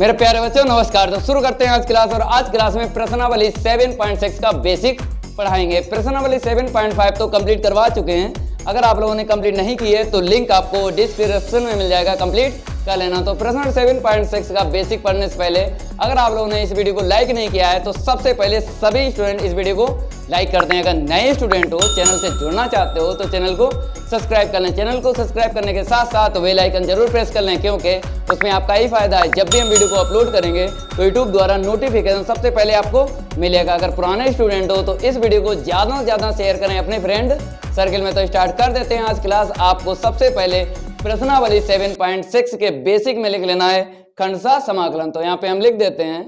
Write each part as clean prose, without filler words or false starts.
मेरे प्यारे बच्चों नमस्कार। तो शुरू करते हैं आज क्लास। और आज क्लास में प्रश्नावली 7.6 का बेसिक पढ़ाएंगे। प्रश्नावली 7.5 तो कंप्लीट करवा चुके हैं। अगर आप लोगों ने कंप्लीट नहीं की है तो लिंक आपको डिस्क्रिप्शन में मिल जाएगा, कंप्लीट कर लेना। तो प्रश्न 7.6 का बेसिक पढ़ने से पहले अगर आप लोगों ने इस वीडियो को लाइक नहीं किया है तो सबसे पहले सभी स्टूडेंट इस वीडियो को लाइक कर दें। अगर नए स्टूडेंट हो, चैनल से जुड़ना चाहते हो तो चैनल को सब्सक्राइब कर लें। चैनल को सब्सक्राइब करने के साथ साथ बेल आइकन जरूर प्रेस कर लें, क्योंकि उसमें आपका ही फायदा है। जब भी हम वीडियो को अपलोड करेंगे तो यूट्यूब द्वारा नोटिफिकेशन सबसे पहले आपको मिलेगा। अगर पुराने स्टूडेंट हो तो इस वीडियो को ज़्यादा से ज़्यादा शेयर करें अपने फ्रेंड सर्किल में। तो स्टार्ट कर देते हैं आज क्लास। आपको सबसे पहले प्रश्नावली 7.6 के बेसिक में लिख लेना है खंडशः समाकलन। तो यहाँ पे हम लिख देते हैं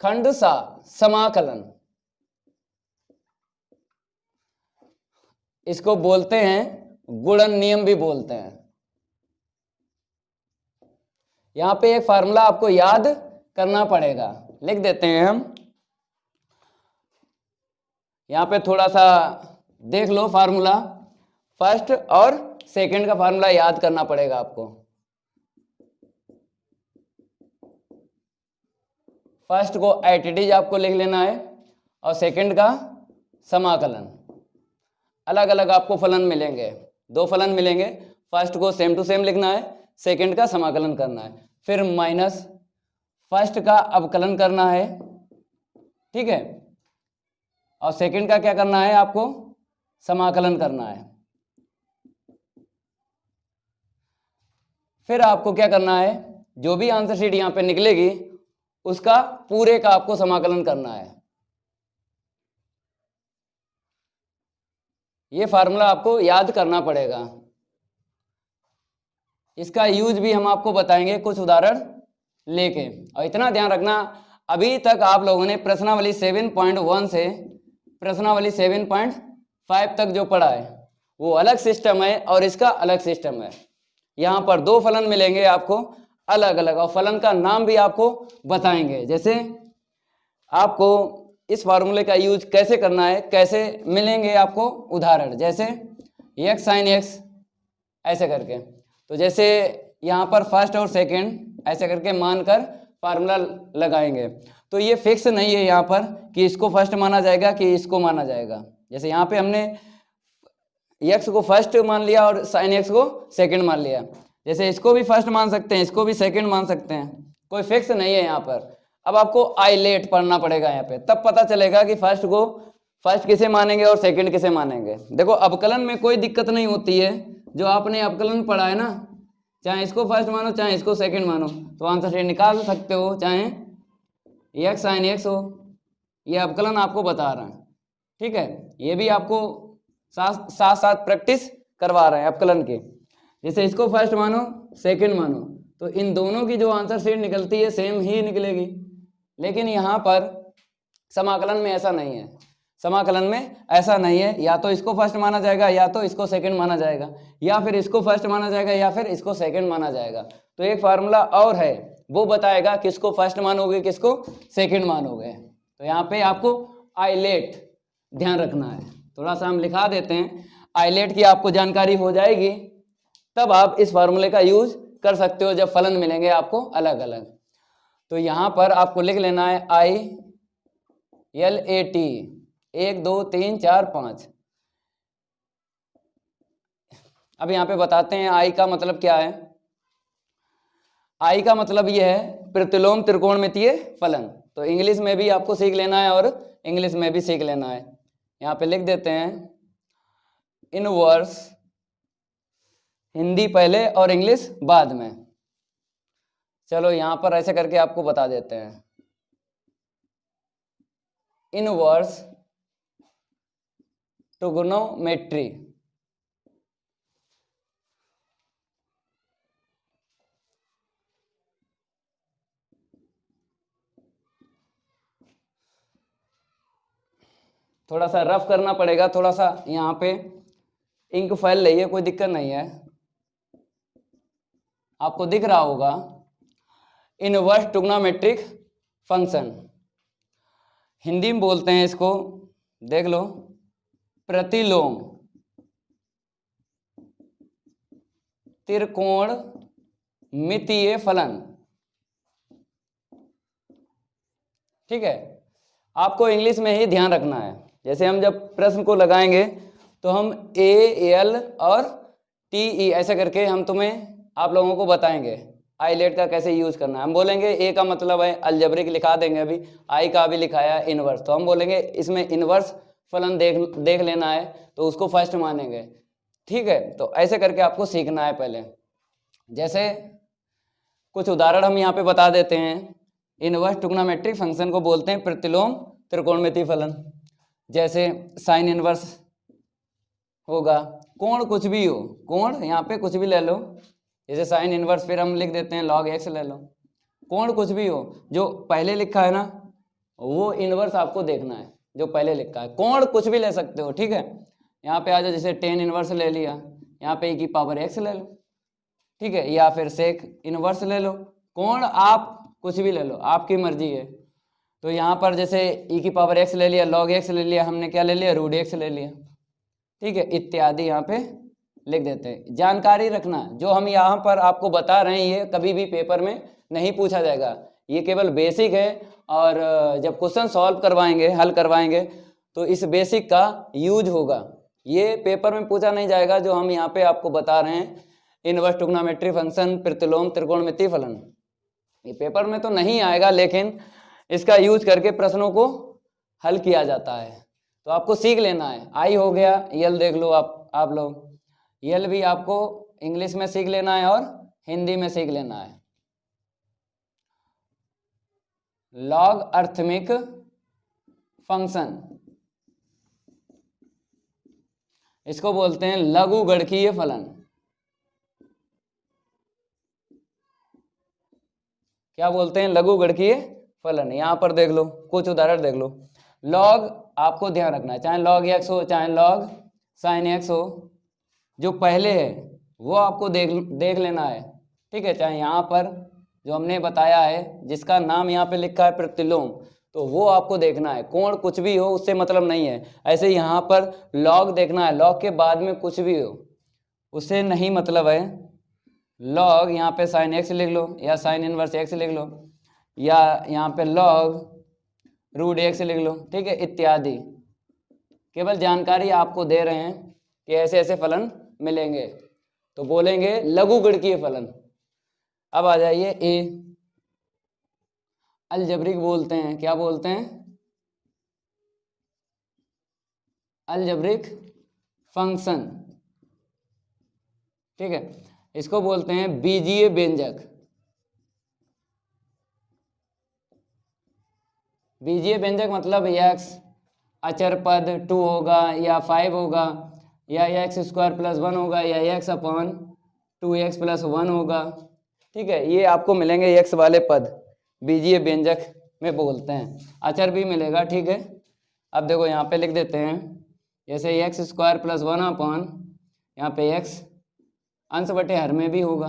खंडशः समाकलन। इसको बोलते हैं गुणन नियम भी बोलते हैं। यहां पे एक फार्मूला आपको याद करना पड़ेगा, लिख देते हैं हम। यहां पे थोड़ा सा देख लो फार्मूला। फर्स्ट और सेकंड का फार्मूला याद करना पड़ेगा आपको। फर्स्ट को एटीटीज आपको लिख लेना है और सेकंड का समाकलन। अलग अलग आपको फलन मिलेंगे, दो फलन मिलेंगे। फर्स्ट को सेम टू सेम लिखना है, सेकंड का समाकलन करना है। फिर माइनस फर्स्ट का अवकलन करना है, ठीक है, और सेकंड का क्या करना है, आपको समाकलन करना है। फिर आपको क्या करना है, जो भी आंसर शीट यहां पे निकलेगी उसका पूरे का आपको समाकलन करना है। ये फार्मूला आपको याद करना पड़ेगा। इसका यूज भी हम आपको बताएंगे कुछ उदाहरण लेके। और इतना ध्यान रखना, अभी तक आप लोगों ने प्रश्नावली 7.1 से प्रश्नावली 7.5 तक जो पढ़ा है वो अलग सिस्टम है और इसका अलग सिस्टम है। यहाँ पर दो फलन मिलेंगे आपको अलग अलग, और फलन का नाम भी आपको बताएंगे। जैसे आपको इस फार्मूले का यूज कैसे करना है, कैसे मिलेंगे आपको उदाहरण, जैसे x sin x ऐसे करके। तो जैसे यहाँ पर फर्स्ट और सेकंड ऐसे करके मानकर फार्मूला लगाएंगे। तो ये फिक्स नहीं है यहाँ पर कि इसको फर्स्ट माना जाएगा कि इसको माना जाएगा। जैसे यहाँ पे हमने x को फर्स्ट मान लिया और sin x को सेकंड मान लिया। जैसे इसको भी फर्स्ट मान सकते हैं, इसको भी सेकंड मान सकते हैं, कोई फिक्स नहीं है यहाँ पर। अब आपको आइलेट पढ़ना पड़ेगा यहाँ पे, तब पता चलेगा कि फर्स्ट को फर्स्ट किसे मानेंगे और सेकंड किसे मानेंगे। देखो अवकलन में कोई दिक्कत नहीं होती है। जो आपने अवकलन पढ़ा है ना, चाहे इसको फर्स्ट मानो चाहे इसको सेकंड मानो, तो आंसर शीट निकाल सकते हो। चाहे x sin x हो, ये अवकलन आपको बता रहा है, ठीक है। ये भी आपको साथ साथ प्रैक्टिस करवा रहे हैं अवकलन की। जैसे इसको फर्स्ट मानो सेकंड मानो, तो इन दोनों की जो आंसर शीट निकलती है सेम ही निकलेगी। लेकिन यहाँ पर समाकलन में ऐसा नहीं है। समाकलन में ऐसा नहीं है, या तो इसको फर्स्ट माना जाएगा या तो इसको सेकंड माना जाएगा, या फिर इसको फर्स्ट माना जाएगा या फिर इसको सेकंड माना जाएगा। तो एक फार्मूला और है, वो बताएगा किसको फर्स्ट मानोगे किसको सेकंड मानोगे। तो यहाँ पे आपको आइलेट ध्यान रखना है। थोड़ा सा हम लिखा देते हैं, आइलेट की आपको जानकारी हो जाएगी तब आप इस फार्मूले का यूज कर सकते हो जब फलन मिलेंगे आपको अलग अलग। तो यहाँ पर आपको लिख लेना है ILAT 1 2 3 4 5। अब यहाँ पे बताते हैं I का मतलब क्या है। I का मतलब ये है प्रतिलोम त्रिकोणमितीय फलन। तो इंग्लिश में भी आपको सीख लेना है और इंग्लिश में भी सीख लेना है। यहाँ पे लिख देते हैं इनवर्स, हिंदी पहले और इंग्लिश बाद में। चलो यहाँ पर ऐसे करके आपको बता देते हैं इनवर्स ट्रिगोनोमेट्री। थोड़ा सा रफ करना पड़ेगा, थोड़ा सा यहाँ पे इंक फैल रही है, कोई दिक्कत नहीं है, आपको दिख रहा होगा। इनवर्स ट्रिग्नोमेट्रिक फंक्शन, हिंदी में बोलते हैं इसको, देख लो, प्रतिलोम त्रिकोण मितीय फलन। ठीक है, आपको इंग्लिश में ही ध्यान रखना है। जैसे हम जब प्रश्न को लगाएंगे तो हम ए एल और टी ई ऐसे करके हम आप लोगों को बताएंगे आईलेट का कैसे यूज करना है। हम बोलेंगे ए का मतलब है अलजेब्रिक, लिखा देंगे अभी। आई का भी लिखाया इनवर्स, तो हम बोलेंगे इसमें इनवर्स फलन देख लेना है, तो उसको फर्स्ट मानेंगे। ठीक है, तो ऐसे करके आपको सीखना है पहले। जैसे कुछ उदाहरण हम यहाँ पे बता देते हैं। इनवर्स ट्रिग्नोमेट्रिक फंक्शन को बोलते हैं प्रतिलोम त्रिकोणमितीय फलन। जैसे साइन इनवर्स होगा, कोण कुछ भी हो, कोण यहाँ पे कुछ भी ले लो, जैसे साइन इनवर्स, फिर हम लिख देते हैं log x ले लो। कोण कुछ भी हो, जो पहले लिखा है ना वो इनवर्स आपको देखना है, जो पहले लिखा है। कोण कुछ भी ले सकते हो, ठीक है। यहाँ पे आ जाओ, जैसे टेन इनवर्स ले लिया, यहाँ पे e की पावर x ले लो, ठीक है, या फिर सेक इनवर्स ले लो। कोण आप कुछ भी ले लो, आपकी मर्जी है। तो यहाँ पर जैसे e की पावर x ले लिया, log x ले लिया, हमने क्या ले लिया, रूट x ले लिया, ठीक है, इत्यादि यहाँ पे लिख देते हैं। जानकारी रखना, जो हम यहाँ पर आपको बता रहे हैं ये कभी भी पेपर में नहीं पूछा जाएगा, ये केवल बेसिक है। और जब क्वेश्चन सॉल्व करवाएंगे, हल करवाएंगे, तो इस बेसिक का यूज होगा। ये पेपर में पूछा नहीं जाएगा जो हम यहाँ पे आपको बता रहे हैं, इनवर्स ट्रिग्नोमेट्रिक फंक्शन, प्रतिलोम त्रिकोणमितीय फलन, ये पेपर में तो नहीं आएगा, लेकिन इसका यूज करके प्रश्नों को हल किया जाता है। तो आपको सीख लेना है। आई हो गया, यल देख लो आप लोग, यल भी आपको इंग्लिश में सीख लेना है और हिंदी में सीख लेना है। लॉग अर्थमिक फंक्शन, इसको बोलते हैं लघु गणकीय फलन। क्या बोलते हैं, लघु गणकीय फलन। यहां पर देख लो, कुछ उदाहरण देख लो। लॉग आपको ध्यान रखना है, चाहे log x हो चाहे log sin x हो, जो पहले है वो आपको देख लेना है, ठीक है। चाहे यहाँ पर जो हमने बताया है, जिसका नाम यहाँ पे लिखा है प्रतिलोम, तो वो आपको देखना है। कोण कुछ भी हो उससे मतलब नहीं है। ऐसे यहाँ पर log देखना है, log के बाद में कुछ भी हो उससे नहीं मतलब है। log यहाँ पे sin x लिख लो, या sin इनवर्स x लिख लो, या यहाँ पे log रूट x लिख लो, ठीक है, इत्यादि। केवल जानकारी आपको दे रहे हैं कि ऐसे ऐसे फलन मिलेंगे, तो बोलेंगे लघु गणकीय फलन। अब आ जाइए ए, अलजेब्रिक बोलते हैं। क्या बोलते हैं, अलजेब्रिक फंक्शन, ठीक है। इसको बोलते हैं बीजीय व्यंजक। बीजीय व्यंजक मतलब x अचर पद 2 होगा, या 5 होगा, या x स्क्वायर प्लस 1 होगा, या x अपॉन 2x प्लस 1 होगा, ठीक है। ये आपको मिलेंगे x वाले पद, बीजीय व्यंजक में बोलते हैं। अचर भी मिलेगा, ठीक है। अब देखो यहाँ पे लिख देते हैं, जैसे x स्क्वायर प्लस 1 अपॉन, यहाँ पे x अंश बटे हर में भी होगा।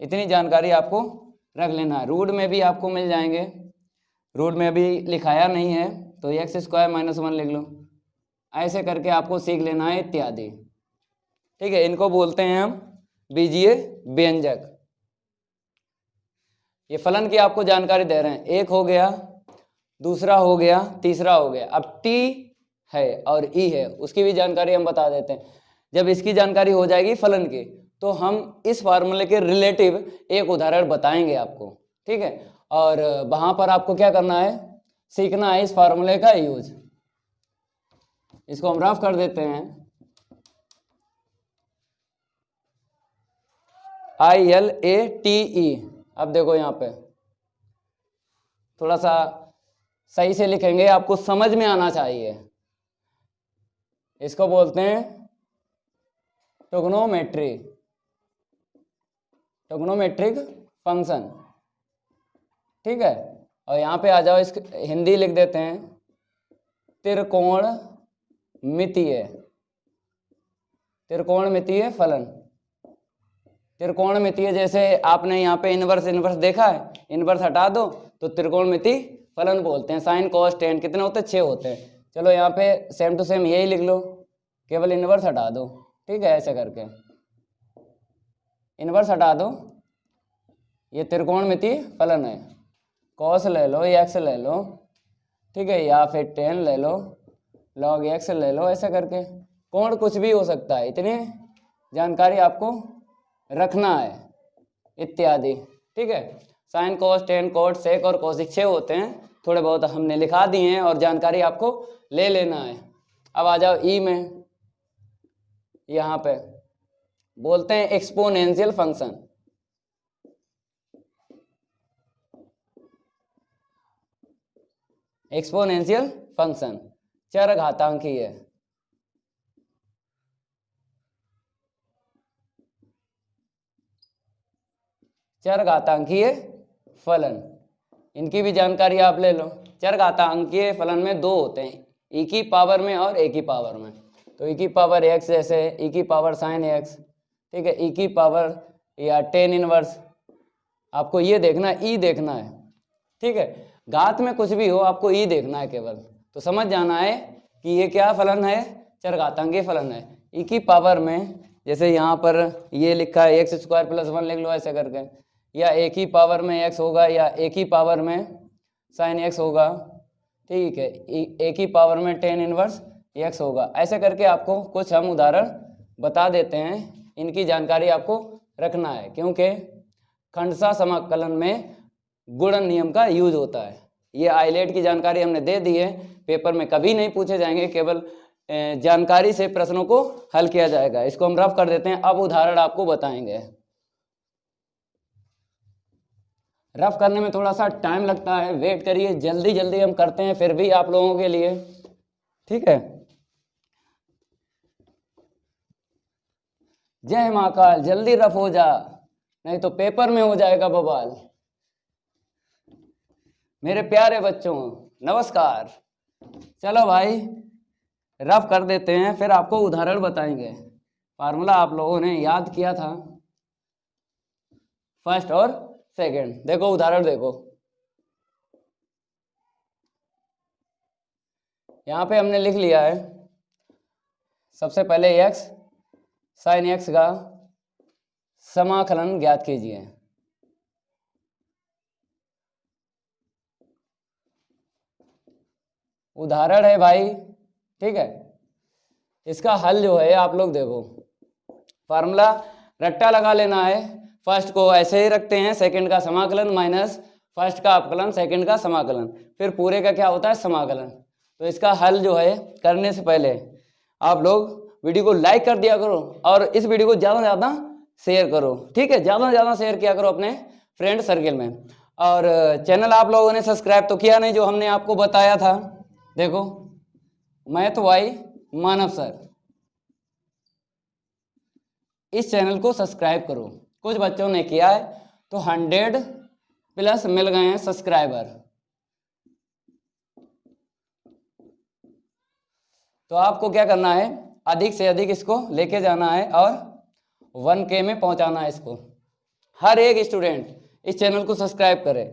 इतनी जानकारी आपको रख लेना है। रूट में भी आपको मिल जाएंगे, रूट में भी लिखाया नहीं है तो x स्क्वायर माइनस 1 लिख लो। ऐसे करके आपको सीख लेना है, इत्यादि, ठीक है। इनको बोलते हैं हम बीजीय व्यंजक। ये फलन की आपको जानकारी दे रहे हैं। एक हो गया, दूसरा हो गया, तीसरा हो गया। अब t है और e है, उसकी भी जानकारी हम बता देते हैं। जब इसकी जानकारी हो जाएगी फलन की, तो हम इस फार्मूले के रिलेटिव एक उदाहरण बताएंगे आपको, ठीक है। और वहां पर आपको क्या करना है, सीखना है इस फार्मूले का यूज। इसको हम रफ कर देते हैं, ILATE। अब देखो यहाँ पे थोड़ा सा सही से लिखेंगे, आपको समझ में आना चाहिए। इसको बोलते हैं ट्रिग्नोमेट्रिक फंक्शन, ठीक है। और यहाँ पे आ जाओ, इसकी हिंदी लिख देते हैं त्रिकोणमितीय फलन। त्रिकोणमितीय, जैसे आपने यहाँ पे इनवर्स देखा है, इनवर्स हटा दो तो त्रिकोणमितीय फलन बोलते हैं। साइन कॉस टेन कितने होते हैं, 6 होते हैं। चलो यहाँ पे सेम टू सेम यही लिख लो, केवल इनवर्स हटा दो, ठीक है, ऐसे करके। इनवर्स हटा दो, ये त्रिकोणमितीय फलन है, कॉस ले लो, एक्स ले लो, ठीक है, या फिर टेन ले लो, लॉग एक्स ले लो, ऐसा करके कोण कुछ भी हो सकता है, इतनी जानकारी आपको रखना है इत्यादि, ठीक है। Sine cos tan cot sec और कोसिक 6 होते हैं, थोड़े बहुत हमने लिखा दिए हैं और जानकारी आपको ले लेना है। अब आ जाओ ई में, यहाँ पे बोलते हैं एक्सपोनेंशियल फंक्शन। एक्सपोनेंशियल फंक्शन चरघातांकीय, चरघातांकीय फलन, इनकी भी जानकारी आप ले लो। चरघातांकीय फलन में दो होते हैं, ई की पावर में और ए की पावर में। तो ई की पावर एक्स जैसे ई की पावर साइन एक्स, ठीक है, ई की पावर या टेन इनवर्स, आपको ये देखना है, ई देखना है, ठीक है। घात में कुछ भी हो आपको ई देखना है केवल, तो समझ जाना है कि ये क्या फलन है, चरघातांकीय फलन है। ई की पावर में जैसे यहाँ पर ये लिखा है एक्स स्क्वायर प्लस 1 लिख लो ऐसे करके, या ए की पावर में एक्स होगा, या ए की पावर में साइन एक्स होगा, ठीक है, ए की पावर में टेन इनवर्स एक्स होगा, ऐसे करके आपको कुछ हम उदाहरण बता देते हैं। इनकी जानकारी आपको रखना है, क्योंकि खंडशः समाकलन में गुणन नियम का यूज होता है। ये आइलेट की जानकारी हमने दे दी है, पेपर में कभी नहीं पूछे जाएंगे, केवल जानकारी से प्रश्नों को हल किया जाएगा। इसको हम रफ कर देते हैं, अब उदाहरण आपको बताएंगे। रफ करने में थोड़ा सा टाइम लगता है, वेट करिए, जल्दी जल्दी हम करते हैं फिर भी आप लोगों के लिए, ठीक है। जय महाकाल, जल्दी रफ हो जा, नहीं तो पेपर में हो जाएगा बवाल। मेरे प्यारे बच्चों नमस्कार, चलो भाई रफ कर देते हैं, फिर आपको उदाहरण बताएंगे। फार्मूला आप लोगों ने याद किया था फर्स्ट और सेकंड, देखो उदाहरण देखो, यहाँ पे हमने लिख लिया है सबसे पहले एक्स साइन एक्स का समाकलन ज्ञात कीजिए। उदाहरण है भाई, ठीक है। इसका हल जो है आप लोग देखो, फार्मूला रट्टा लगा लेना है, फर्स्ट को ऐसे ही रखते हैं, सेकंड का समाकलन माइनस फर्स्ट का अपकलन, सेकंड का समाकलन, फिर पूरे का क्या होता है समाकलन। तो इसका हल जो है करने से पहले आप लोग वीडियो को लाइक कर दिया करो और इस वीडियो को ज़्यादा से ज़्यादा शेयर करो, ठीक है, ज़्यादा से ज़्यादा शेयर किया करो अपने फ्रेंड सर्किल में। और चैनल आप लोगों ने सब्सक्राइब तो किया नहीं, जो हमने आपको बताया था, देखो मैथ वाई मानव सर, इस चैनल को सब्सक्राइब करो। कुछ बच्चों ने किया है तो 100+ मिल गए हैं सब्सक्राइबर। तो आपको क्या करना है, अधिक से अधिक इसको लेके जाना है और 1K में पहुंचाना है इसको। हर एक स्टूडेंट इस चैनल को सब्सक्राइब करे,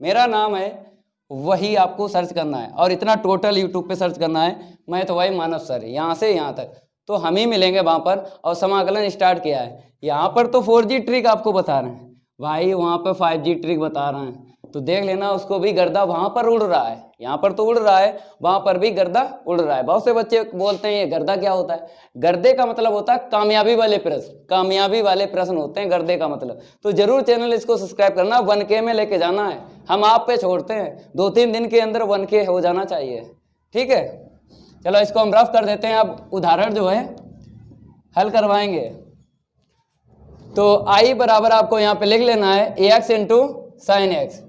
मेरा नाम है वही आपको सर्च करना है, और इतना टोटल यूट्यूब पे सर्च करना है, मैं तो वही मानव सर, यहाँ से यहाँ तक तो हम ही मिलेंगे वहाँ पर। और समाकलन स्टार्ट किया है, यहाँ पर तो 4G ट्रिक आपको बता रहे हैं भाई, वहाँ पर 5G ट्रिक बता रहे हैं, तो देख लेना उसको भी। गर्दा वहाँ पर उड़ रहा है, यहाँ पर तो उड़ रहा है, वहाँ पर भी गर्दा उड़ रहा है। बहुत से बच्चे बोलते हैं ये गर्दा क्या होता है, गर्दे का मतलब होता है कामयाबी वाले प्रश्न, कामयाबी वाले प्रश्न होते हैं गर्दे का मतलब। तो जरूर चैनल इसको सब्सक्राइब करना, 1K में लेके जाना है, हम आप पे छोड़ते हैं, 2-3 दिन के अंदर 1K हो जाना चाहिए, ठीक है। चलो इसको हम रफ कर देते हैं, अब उदाहरण जो है हल करवाएंगे। तो आई बराबर आपको यहाँ पे लिख लेना है ax इंटू साइन एक्स।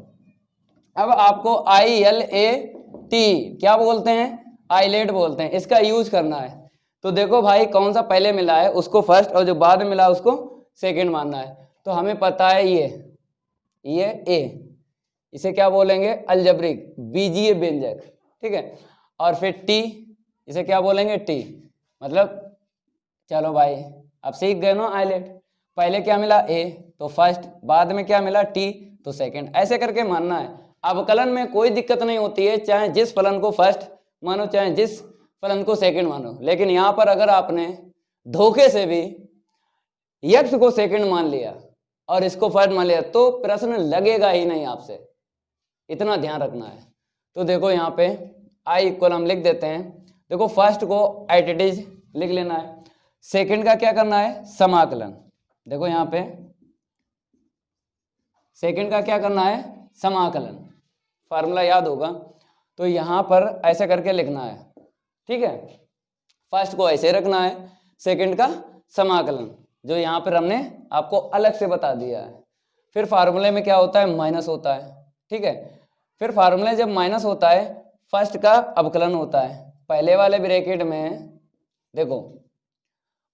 अब आपको ILAT क्या बोलते हैं, आइलेट बोलते हैं, इसका यूज करना है। तो देखो भाई कौन सा पहले मिला है उसको फर्स्ट, और जो बाद में मिला है उसको सेकंड मानना है। तो हमें पता है ये A, इसे क्या बोलेंगे अलजेब्रिक बीजीय व्यंजक, ठीक है। और फिर T, इसे क्या बोलेंगे T, मतलब चलो भाई अब सीख गए ना आइलेट, पहले क्या मिला A तो फर्स्ट, बाद में क्या मिला T तो सेकंड, ऐसे करके मानना है। अवकलन में कोई दिक्कत नहीं होती है, चाहे जिस फलन को फर्स्ट मानो चाहे जिस फलन को सेकंड मानो, लेकिन यहाँ पर अगर आपने धोखे से भी यक्स को सेकंड मान लिया और इसको फर्स्ट मान लिया तो प्रश्न लगेगा ही नहीं आपसे, इतना ध्यान रखना है। तो देखो यहाँ पे आई इक्वल हम लिख देते हैं। देखो फर्स्ट को एट इट इज लिख लेना है, सेकंड का क्या करना है समाकलन। देखो यहाँ पे सेकंड का क्या करना है समाकलन, फार्मूला याद होगा। तो यहाँ पर ऐसे करके लिखना है, ठीक है। फर्स्ट को ऐसे रखना है, सेकंड का समाकलन जो यहाँ पर हमने आपको अलग से बता दिया है। फिर फार्मूले में क्या होता है माइनस होता है, ठीक है। फिर फार्मूले जब माइनस होता है फर्स्ट का अवकलन होता है। पहले वाले ब्रैकेट में देखो,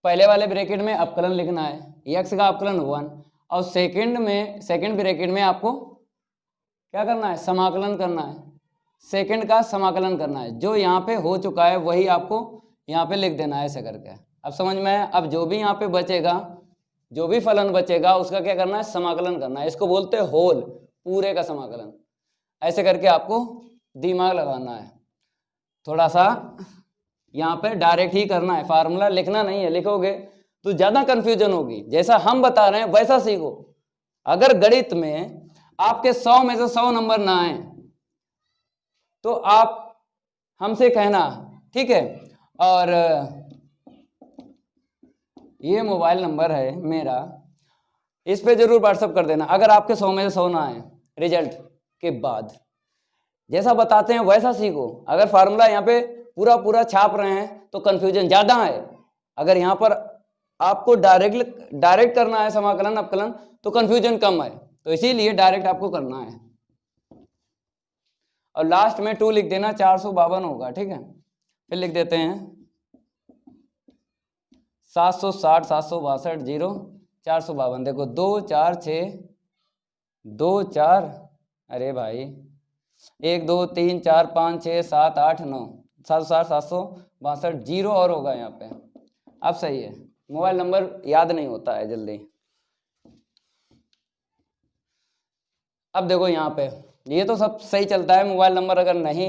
पहले वाले ब्रैकेट में अवकलन लिखना है, x का अवकलन 1, और सेकंड ब्रैकेट में आपको क्या करना है समाकलन करना है, सेकंड का समाकलन करना है। जो यहाँ पे हो चुका है वही आपको यहाँ पे लिख देना है ऐसे करके। अब समझ में आया। अब जो भी यहाँ पे बचेगा, जो भी फलन बचेगा उसका क्या करना है समाकलन करना है। इसको बोलते हैं होल, पूरे का समाकलन। ऐसे करके आपको दिमाग लगाना है थोड़ा सा, यहाँ पे डायरेक्ट ही करना है, फार्मूला लिखना नहीं है, लिखोगे तो ज्यादा कंफ्यूजन होगी। जैसा हम बता रहे हैं वैसा सीखो। अगर गणित में आपके 100 में से 100 नंबर ना आए तो आप हमसे कहना, ठीक है। और ये मोबाइल नंबर है मेरा, इस पे जरूर व्हाट्सअप कर देना अगर आपके 100 में से 100 ना आए रिजल्ट के बाद। जैसा बताते हैं वैसा सीखो। अगर फार्मूला यहाँ पे पूरा पूरा छाप रहे हैं तो कंफ्यूजन ज्यादा है। अगर यहाँ पर आपको डायरेक्ट करना है समाकलन अपकलन तो कंफ्यूजन कम है, तो इसीलिए डायरेक्ट आपको करना है। और लास्ट में 2 लिख देना, 452 होगा, ठीक है। फिर लिख देते हैं 760 762 0 452। देखो 2 4 6 2 4, अरे भाई 1 2 3 4 5 6 7 8 9 760 762 जीरो और होगा यहाँ पे। अब सही है, मोबाइल नंबर याद नहीं होता है जल्दी। अब देखो यहाँ पे ये तो सब सही चलता है, मोबाइल नंबर अगर नहीं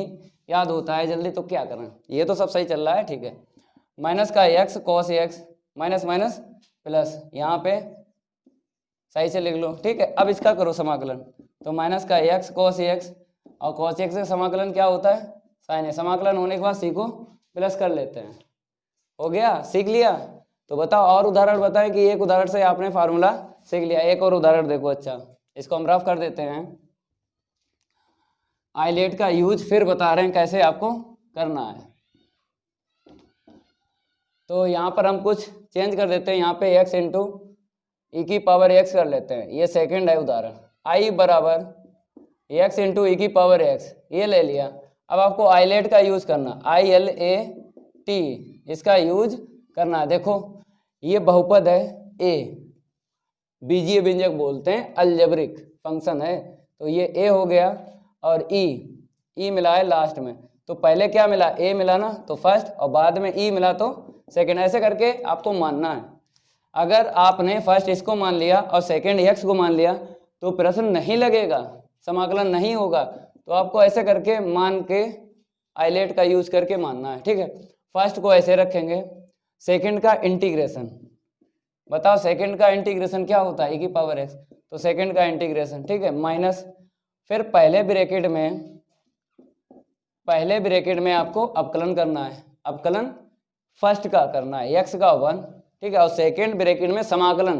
याद होता है जल्दी तो क्या करें, ये तो सब सही चल रहा है, ठीक है। माइनस का x cos x minus minus plus, यहाँ पे सही से लिख लो, ठीक है। अब इसका करो समाकलन, तो माइनस का x cos x, और cos x का समाकलन क्या होता है साइन है। समाकलन होने के बाद सीखो प्लस कर लेते हैं। हो गया, सीख लिया। तो बताओ और उदाहरण बताएं कि एक उदाहरण से आपने फार्मूला सीख लिया। एक और उदाहरण देखो, अच्छा इसको हम रफ कर देते हैं। आईलेट का यूज फिर बता रहे हैं कैसे आपको करना है। तो यहाँ पर हम कुछ चेंज कर देते हैं, यहाँ पे x इंटू ई की पावर x कर लेते हैं। ये सेकंड है उदाहरण, i बराबर x इंटू ई की पावर x, ये ले लिया। अब आपको आईलेट का यूज करना, ILAT, इसका यूज करना है। देखो ये बहुपद है a, बीजीय व्यंजक बोलते हैं, अलजेब्रिक फंक्शन है, तो ये a हो गया। और e मिला है लास्ट में, तो पहले क्या मिला a मिला ना तो फर्स्ट, और बाद में e मिला तो सेकंड। ऐसे करके आपको मानना है। अगर आपने फर्स्ट इसको मान लिया और सेकंड x को मान लिया तो प्रश्न नहीं लगेगा, समाकलन नहीं होगा। तो आपको ऐसे करके मान के आईलेट का यूज करके मानना है, ठीक है। फर्स्ट को ऐसे रखेंगे, सेकंड का इंटीग्रेशन, बताओ सेकंड का इंटीग्रेशन क्या होता है e की पावर x, तो सेकंड का इंटीग्रेशन, ठीक है, माइनस। फिर पहले ब्रैकेट में आपको अवकलन करना है, अवकलन फर्स्ट का करना है x का 1, ठीक है, और सेकंड ब्रैकेट में समाकलन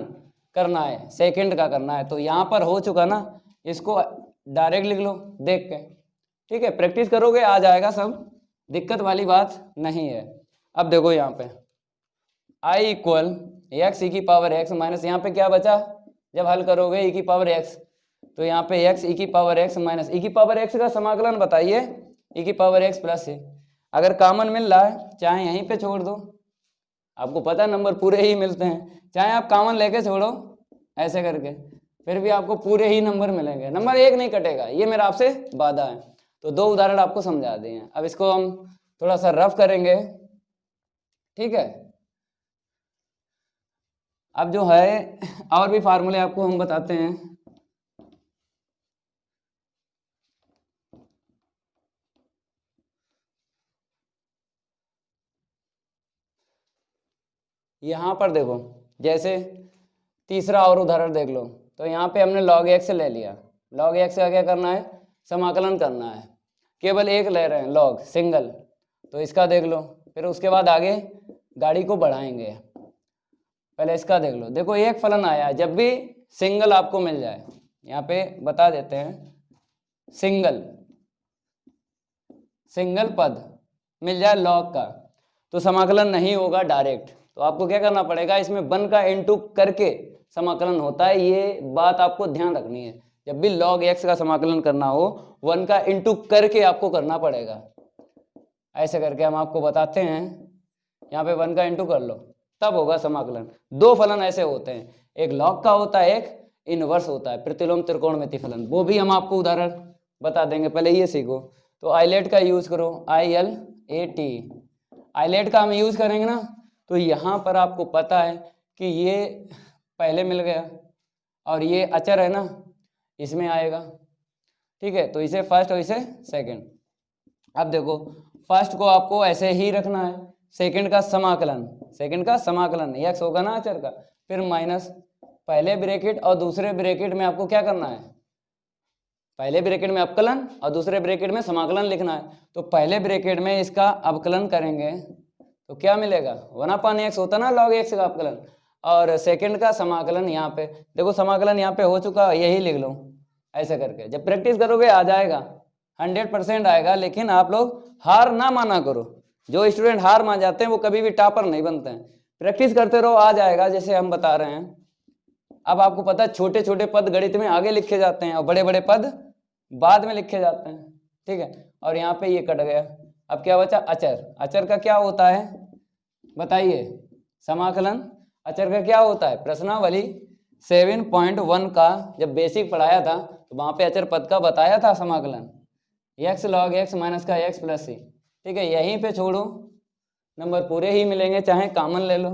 करना है, सेकंड का करना है। तो यहाँ पर हो चुका ना, इसको डायरेक्ट लिख लो देख के, ठीक है। प्रैक्टिस करोगे आ जाएगा सब, दिक्कत वाली बात नहीं है। अब देखो यहाँ पे i इक्वल x ई की पावर x माइनस, यहाँ पे क्या बचा जब हल करोगे e की पावर x, तो यहाँ पे x ई की पावर x माइनस e की पावर x का समाकलन बताइए, e की पावर x प्लस है। अगर कॉमन मिल रहा है चाहे यहीं पे छोड़ दो, आपको पता है नंबर पूरे ही मिलते हैं, चाहे आप कॉमन लेके छोड़ो ऐसे करके, फिर भी आपको पूरे ही नंबर मिलेंगे, नंबर एक नहीं कटेगा, ये मेरा आपसे वादा है। तो 2 उदाहरण आपको समझा दिए हैं। अब इसको हम थोड़ा सा रफ करेंगे, ठीक है। अब जो है और भी फार्मूले आपको हम बताते हैं। यहाँ पर देखो, जैसे तीसरा और उदाहरण देख लो। तो यहाँ पे हमने log x ले लिया, log x का क्या करना है, समाकलन करना है, केवल एक ले रहे हैं log सिंगल, तो इसका देख लो। फिर उसके बाद आगे गाड़ी को बढ़ाएंगे, पहले इसका देख लो। देखो एक फलन आया है, जब भी सिंगल आपको मिल जाए, यहाँ पे बता देते हैं, सिंगल पद मिल जाए log का, तो समाकलन नहीं होगा डायरेक्ट। तो आपको क्या करना पड़ेगा, इसमें 1 का इनटू करके समाकलन होता है, ये बात आपको ध्यान रखनी है। जब भी log x का समाकलन करना हो 1 का इनटू करके आपको करना पड़ेगा। ऐसे करके हम आपको बताते हैं, यहाँ पे 1 का इनटू कर लो, तब होगा समाकलन। दो फलन ऐसे होते हैं, एक log का होता है, एक इनवर्स होता है, प्रतिलोम त्रिकोणमिति फलन। वो भी हम आपको उदाहरण बता देंगे, पहले ये सीखो। तो आइलेट का यूज करो, ILAT, आइलेट का हम यूज करेंगे ना, तो यहाँ पर आपको पता है कि ये पहले मिल गया और ये अचर है ना, इसमें आएगा, ठीक है। तो इसे फर्स्ट और इसे सेकंड। अब देखो फर्स्ट को आपको ऐसे ही रखना है, सेकंड का समाकलन x होगा ना अचर का, फिर माइनस पहले ब्रैकेट और दूसरे ब्रैकेट में आपको क्या करना है, पहले ब्रैकेट में अवकलन और दूसरे ब्रैकेट में समाकलन लिखना है। तो पहले ब्रैकेट में इसका अवकलन करेंगे तो क्या मिलेगा, 1/x होता ना log x का अवकलन, और सेकंड का समाकलन यहाँ पे देखो, समाकलन यहाँ पे हो चुका, यही लिख लो। ऐसे करके जब प्रैक्टिस करोगे आ जाएगा, 100% आएगा। लेकिन आप लोग हार ना माना करो, जो स्टूडेंट हार मान जाते हैं वो कभी भी टॉपर नहीं बनते हैं। प्रैक्टिस करते रहो, आ जाएगा, जैसे हम बता रहे हैं। अब आपको पता है छोटे छोटे पद गणित में आगे लिखे जाते हैं और बड़े बड़े पद बाद में लिखे जाते हैं, ठीक है। और यहाँ पे ये कट गया, अब क्या बचा, अचर का क्या होता है बताइए, समाकलन। अचर का क्या होता है, प्रश्नावली 7.1 का जब बेसिक पढ़ाया था तो वहां पे अचर पद का बताया था समाकलन, x log x माइनस का x प्लस सी, ठीक है। यहीं पे छोड़ो, नंबर पूरे ही मिलेंगे, चाहे कॉमन ले लो,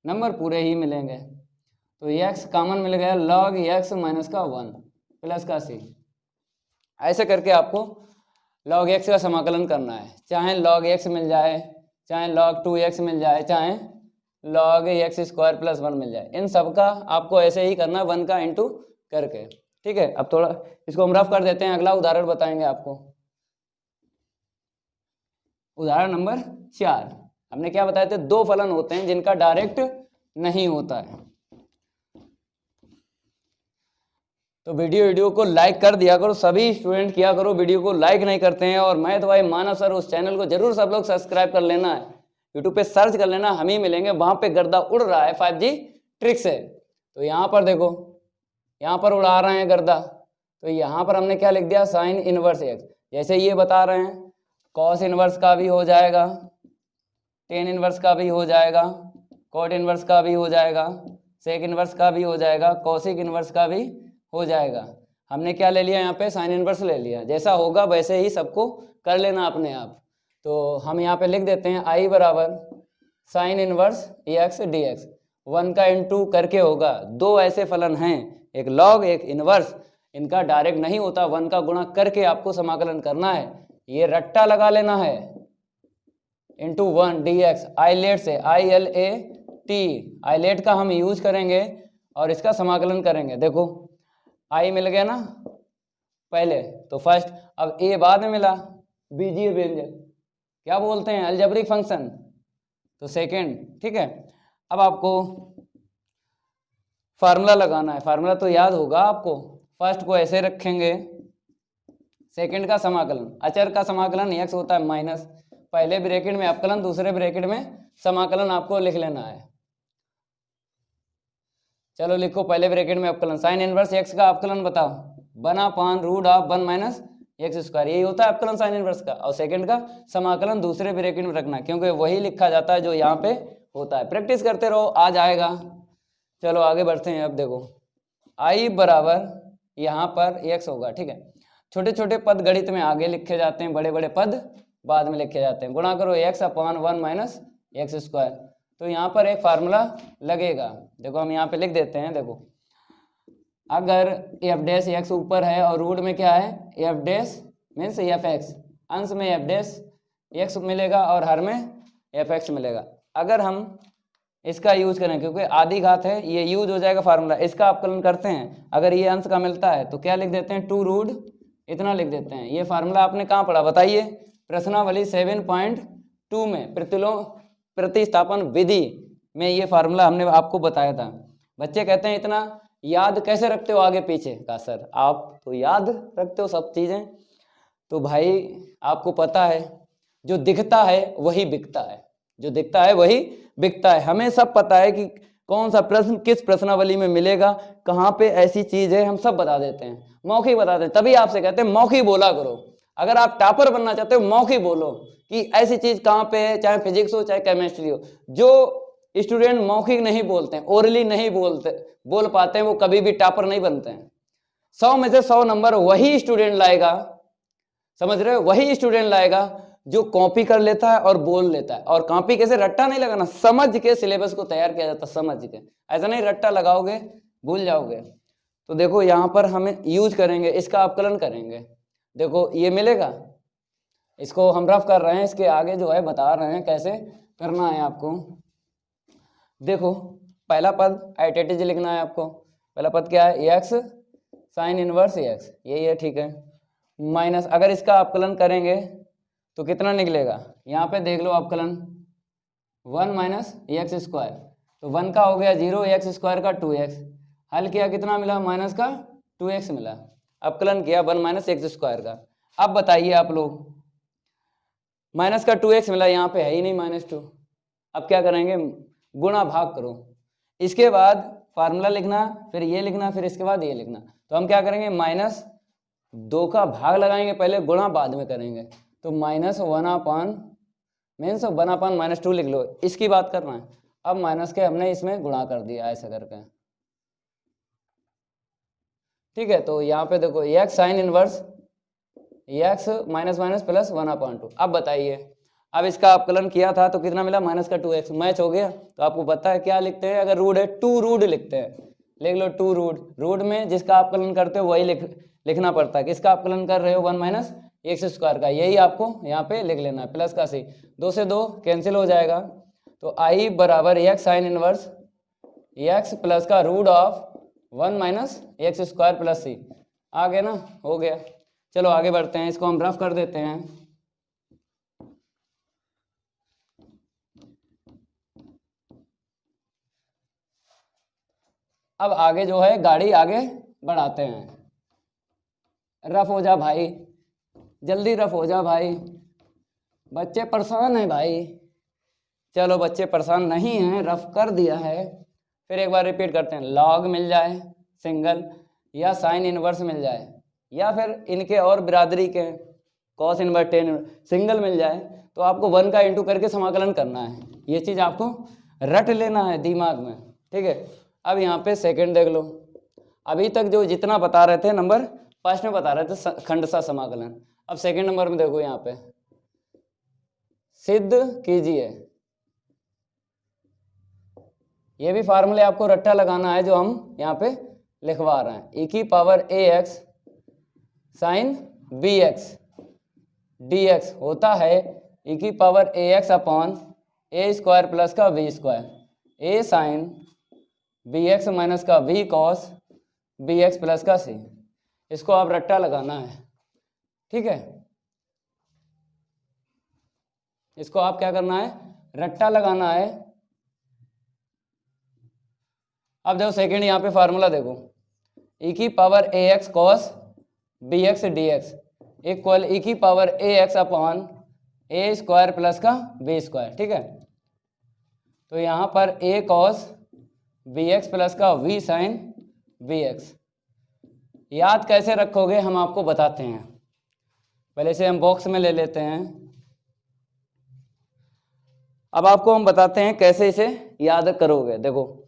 नंबर पूरे ही मिलेंगे। तो x कॉमन मिल गया, log x माइनस का 1 प्लस का c। ऐसे करके आपको log x का समाकलन करना है, चाहे log x मिल जाए, चाहे log 2x मिल जाए, चाहे log x स्क्वायर प्लस 1 मिल जाए, इन सब का आपको ऐसे ही करना, 1 का इनटू करके, ठीक है। अब थोड़ा इसको हम रफ कर देते हैं, अगला उदाहरण बताएंगे आपको। उदाहरण नंबर 4, हमने क्या बताए थे, दो फलन होते हैं जिनका डायरेक्ट नहीं होता है। तो वीडियो को लाइक कर दिया करो, सभी स्टूडेंट किया करो, वीडियो को लाइक नहीं करते हैं। और मैथ बाय मानव सर उस चैनल को जरूर सब लोग सब्सक्राइब कर लेना है, यूट्यूब पे सर्च कर लेना, हम ही मिलेंगे, वहां पे गर्दा उड़ रहा है 5G ट्रिक से। तो यहाँ पर देखो, यहाँ पर उड़ा रहे हैं गर्दा, तो यहाँ पर हमने क्या लिख दिया, साइन इनवर्स x। जैसे ये बता रहे हैं कॉस इनवर्स का भी हो जाएगा, टेन इनवर्स का भी हो जाएगा, कॉट इनवर्स का भी हो जाएगा, सेक इनवर्स का भी हो जाएगा, कॉसिक इनवर्स का भी हो जाएगा। हमने क्या ले लिया यहाँ पे, साइन इनवर्स ले लिया। जैसा होगा वैसे ही सबको कर लेना अपने आप। तो हम यहाँ पे लिख देते हैं I बराबर साइन इनवर्स x dx, 1 का इनटू करके होगा। दो ऐसे फलन हैं, एक log एक इनवर्स, इनका डायरेक्ट नहीं होता, 1 का गुणा करके आपको समाकलन करना है। ये रट्टा लगा लेना है, इंटू 1 dx, आइलेट से ILAT, आइलेट का हम यूज करेंगे और इसका समाकलन करेंगे। देखो आई मिल गया ना पहले, तो फर्स्ट, अब ए बाद में मिला, बीजीय व्यंजक क्या बोलते हैं, अलजेब्रिक फंक्शन, तो सेकंड, ठीक है। अब आपको फार्मूला लगाना है, फार्मूला तो याद होगा आपको, फर्स्ट को ऐसे रखेंगे, सेकंड का समाकलन, अचर का समाकलन x होता है माइनस, पहले ब्रैकेट में अवकलन, दूसरे ब्रैकेट में समाकलन आपको लिख लेना है। चलो लिखो, पहले ब्रैकेट में अवकलन, साइन इनवर्स x का अवकलन बताओ, 1/√1 माइनस एक्स स्क्वायर, यही होता है अवकलन साइन इनवर्स का। और सेकंड का समाकलन दूसरे ब्रैकेट में रखना, क्योंकि वही लिखा जाता है जो यहाँ पे होता है। प्रैक्टिस करते रहो, आ जाएगा। चलो आगे बढ़ते हैं। अब देखो I बराबर यहाँ पर x होगा, ठीक है। छोटे छोटे पद गणित में आगे लिखे जाते हैं, बड़े बड़े पद बाद में लिखे जाते हैं। गुणा करो x/1 माइनस एक्स स्क्वायर, तो यहाँ पर एक फार्मूला लगेगा। देखो हम यहाँ पे लिख देते हैं, देखो अगर एफ डैश एक्स ऊपर है और रूट में क्या है, F dash means F x, अंश में एफ डैश एक्स मिलेगा और हर में एफ एक्स मिलेगा। अगर हम इसका यूज करें, क्योंकि आधी घात है, ये यूज हो जाएगा फार्मूला। इसका अपकलन करते हैं, अगर ये अंश का मिलता है तो क्या लिख देते हैं, 2 रूट इतना लिख देते हैं। ये फार्मूला आपने कहाँ पढ़ा बताइए, प्रश्नावली 7.2 में प्रतिस्थापन विधि में ये फार्मूला हमने आपको बताया था। बच्चे कहते हैं इतना याद कैसे रखते हो आगे पीछे का, सर आप तो याद रखते हो सब चीजें। तो भाई आपको पता है जो दिखता है वही बिकता है, जो दिखता है वही बिकता है। हमें सब पता है कि कौन सा प्रश्न किस प्रश्नावली में मिलेगा, कहाँ पे ऐसी चीज है, हम सब बता देते हैं, मौखिक बता देते हैं। तभी आपसे कहते हैं मौखिक बोला करो। अगर आप टॉपर बनना चाहते हो मौखिक बोलो कि ऐसी चीज कहाँ पे है, चाहे फिजिक्स हो चाहे केमिस्ट्री हो। जो स्टूडेंट मौखिक नहीं बोलते हैं, ओरली नहीं बोल पाते हैं, वो कभी भी टॉपर नहीं बनते हैं। 100 में से 100 नंबर वही स्टूडेंट लाएगा, समझ रहे हो, वही स्टूडेंट लाएगा जो कॉपी कर लेता है और बोल लेता है। और कॉपी कैसे, रट्टा नहीं लगाना, समझ के सिलेबस को तैयार किया जाता, समझ के, ऐसा नहीं रट्टा लगाओगे भूल जाओगे। तो देखो यहाँ पर हमें यूज करेंगे, इसका अपकलन करेंगे। देखो ये मिलेगा, इसको हम रफ कर रहे हैं, इसके आगे जो है बता रहे हैं कैसे करना है आपको। देखो पहला पद आइडेंटिटी लिखना है आपको। पहला पद क्या है, एक्स साइन इनवर्स एक्स, यही है, ठीक है। माइनस, अगर इसका अपकलन करेंगे तो कितना निकलेगा, यहाँ पे देख लो अपकलन, 1 माइनस एक्स स्क्वायर, तो 1 का हो गया 0, एक्स स्क्वायर का 2x, हल किया कितना मिला, माइनस का 2x मिला। अपकलन किया 1 माइनस एक्स स्क्वायर का। अब बताइए आप लोग, माइनस का 2x मिला, यहाँ पे है ही नहीं -2। अब क्या करेंगे, गुणा भाग करो, इसके बाद फार्मूला लिखना, फिर ये लिखना, फिर इसके बाद ये लिखना। तो हम क्या करेंगे, -2 का भाग लगाएंगे पहले, गुणा बाद में करेंगे। तो -1/-2 लिख लो, इसकी बात करना है। अब माइनस के हमने इसमें गुणा कर दिया ऐसा करके, ठीक है। तो यहाँ पे देखो x sine inverse x minus minus plus 1/2। अब बताइए, अब इसका अपकलन किया था तो कितना मिला, माइनस का 2x, मैच हो गया। तो आपको पता है क्या लिखते हैं, अगर रूट है 2 रूट लिखते हैं, लिख लो 2 रूट। रूट में जिसका अपकलन करते हो वही लिखना पड़ता है। किसका अपकलन कर रहे हो, 1 माइनस एक्स स्क्वायर का, यही आपको यहाँ पे लिख लेना है, प्लस का सी, 2 से 2 कैंसिल हो जाएगा। तो आई बराबर x sine inverse x plus का root of 1 minus x square plus c, आ गया ना, हो गया। चलो आगे बढ़ते हैं, इसको हम रफ कर देते हैं। अब आगे जो है गाड़ी आगे बढ़ाते हैं। रफ हो जा भाई, जल्दी रफ हो जा भाई, बच्चे परेशान हैं भाई। चलो बच्चे परेशान नहीं हैं, रफ कर दिया है। फिर एक बार रिपीट करते हैं, लॉग मिल जाए सिंगल, या साइन इनवर्स मिल जाए, या फिर इनके और बिरादरी के कॉस इनवर्स टेन सिंगल मिल जाए, तो आपको 1 का इंटू करके समाकलन करना है। ये चीज़ आपको रट लेना है दिमाग में, ठीक है। अब यहाँ पे सेकंड देख लो, अभी तक जो जितना बता रहे थे नंबर फर्स्ट में बता रहे थे खंडशः समाकलन, अब सेकंड नंबर में देखो यहाँ पे सिद्ध कीजिए। ये भी फार्मूले आपको रट्टा लगाना है जो हम यहाँ पे लिखवा रहे हैं। e की power ax sine bx dx होता है e की power ax upon a square plus का v square, a sine bx minus का v कॉस bx प्लस का c। इसको आप रट्टा लगाना है, ठीक है। इसको आप क्या करना है, रट्टा लगाना है। अब देखो सेकेंड यहाँ पे फार्मूला देखो, e की power ax cos bx dx equal e की power ax upon a square plus का b स्क्वायर, ठीक है। तो यहाँ पर a कॉस bx प्लस का v साइन bx। याद कैसे रखोगे हम आपको बताते हैं, पहले से हम बॉक्स में ले लेते हैं। अब आपको हम बताते हैं कैसे इसे याद करोगे। देखो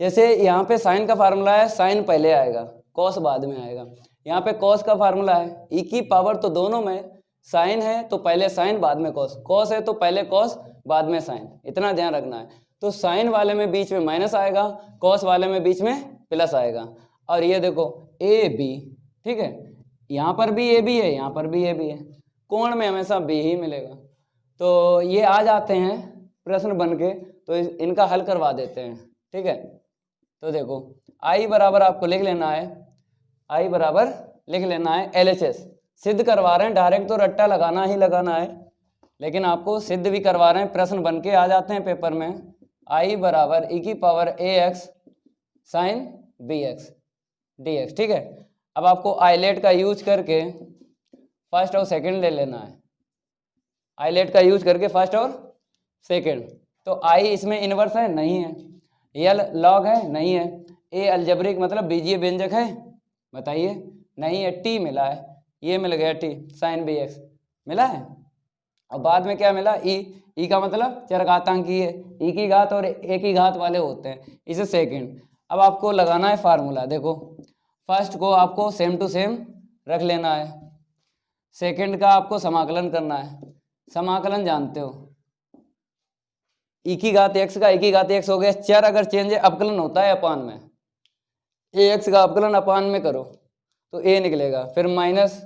जैसे यहाँ पे साइन का फार्मूला है, साइन पहले आएगा कॉस बाद में आएगा। यहाँ पे कॉस का फार्मूला है e की पावर, तो दोनों में साइन है तो पहले साइन बाद में कॉस, कॉस है तो पहले कॉस बाद में साइन, इतना ध्यान रखना है। तो साइन वाले में बीच में माइनस आएगा, कॉस वाले में बीच में प्लस आएगा। और ये देखो ए बी, ठीक है, यहाँ पर भी ए बी है, यहाँ पर भी ए बी है, कोण में हमेशा बी ही मिलेगा। तो ये आ जाते हैं प्रश्न बन के, तो इनका हल करवा देते हैं। ठीक है, तो देखो आई बराबर आपको लिख लेना है, आई बराबर लिख लेना है LHS। सिद्ध करवा रहे हैं, डायरेक्ट तो रट्टा लगाना ही लगाना है, लेकिन आपको सिद्ध भी करवा रहे हैं, प्रश्न बन के आ जाते हैं पेपर में। आई बराबर e की power ax sine bx dx। ठीक है, अब आपको आइलेट का यूज करके फर्स्ट और सेकंड ले लेना है, आइलेट का यूज करके फर्स्ट और सेकंड। तो आई इसमें इनवर्स है, नहीं है। एल लॉग है, नहीं है। ए अलजेब्रिक मतलब बीजीय व्यंजक है, बताइए, नहीं है। टी मिला है, ये मिल गया टी साइन bx मिला है। और बाद में क्या मिला, ई का मतलब चरघातांकी है, ई की घात और एक ही घात वाले होते हैं, इसे सेकंड। अब आपको लगाना है फार्मूला। देखो फर्स्ट को आपको सेम टू सेम रख लेना है, सेकंड का आपको समाकलन करना है। समाकलन जानते हो, ई की घात एक्स का ई की घात एक्स हो गया, चर अगर चेंज है अपकलन होता है अपान में, ए एक्स का अपकलन अपान में करो तो ए निकलेगा, फिर माइनस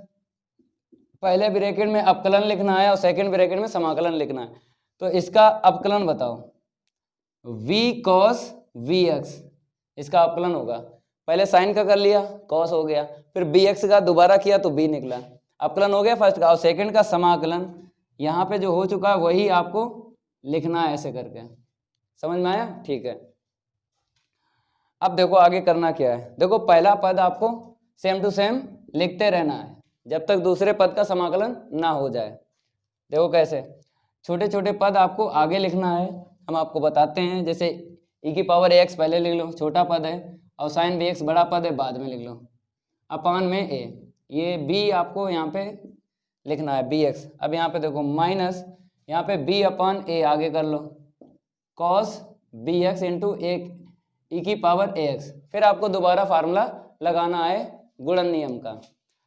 पहले ब्रैकेट में अपकलन लिखना है और सेकंड ब्रैकेट में समाकलन लिखना है। तो इसका अपकलन बताओ, v cos vx इसका अपकलन होगा, पहले साइन का कर लिया cos हो गया, फिर bx का दोबारा किया तो b निकला, अपकलन हो गया फर्स्ट का। और सेकंड का समाकलन यहाँ पे जो हो चुका है वही आपको लिखना है ऐसे करके, समझ में आया? ठीक है, अब देखो आगे करना क्या है। देखो पहला पद आपको सेम टू सेम लिखते रहना है जब तक दूसरे पद का समाकलन ना हो जाए। देखो कैसे, छोटे छोटे पद आपको आगे लिखना है, हम आपको बताते हैं। जैसे e की पावर ax पहले लिख लो, छोटा पद है, और साइन bx बड़ा पद है, बाद में लिख लो, अपान में a, ये b आपको यहाँ पे लिखना है bx। अब यहाँ पे देखो माइनस, यहाँ पे b अपान a आगे कर लो, cos bx इंटू e की पावर ax। फिर आपको दोबारा फार्मूला लगाना है गुणन नियम का,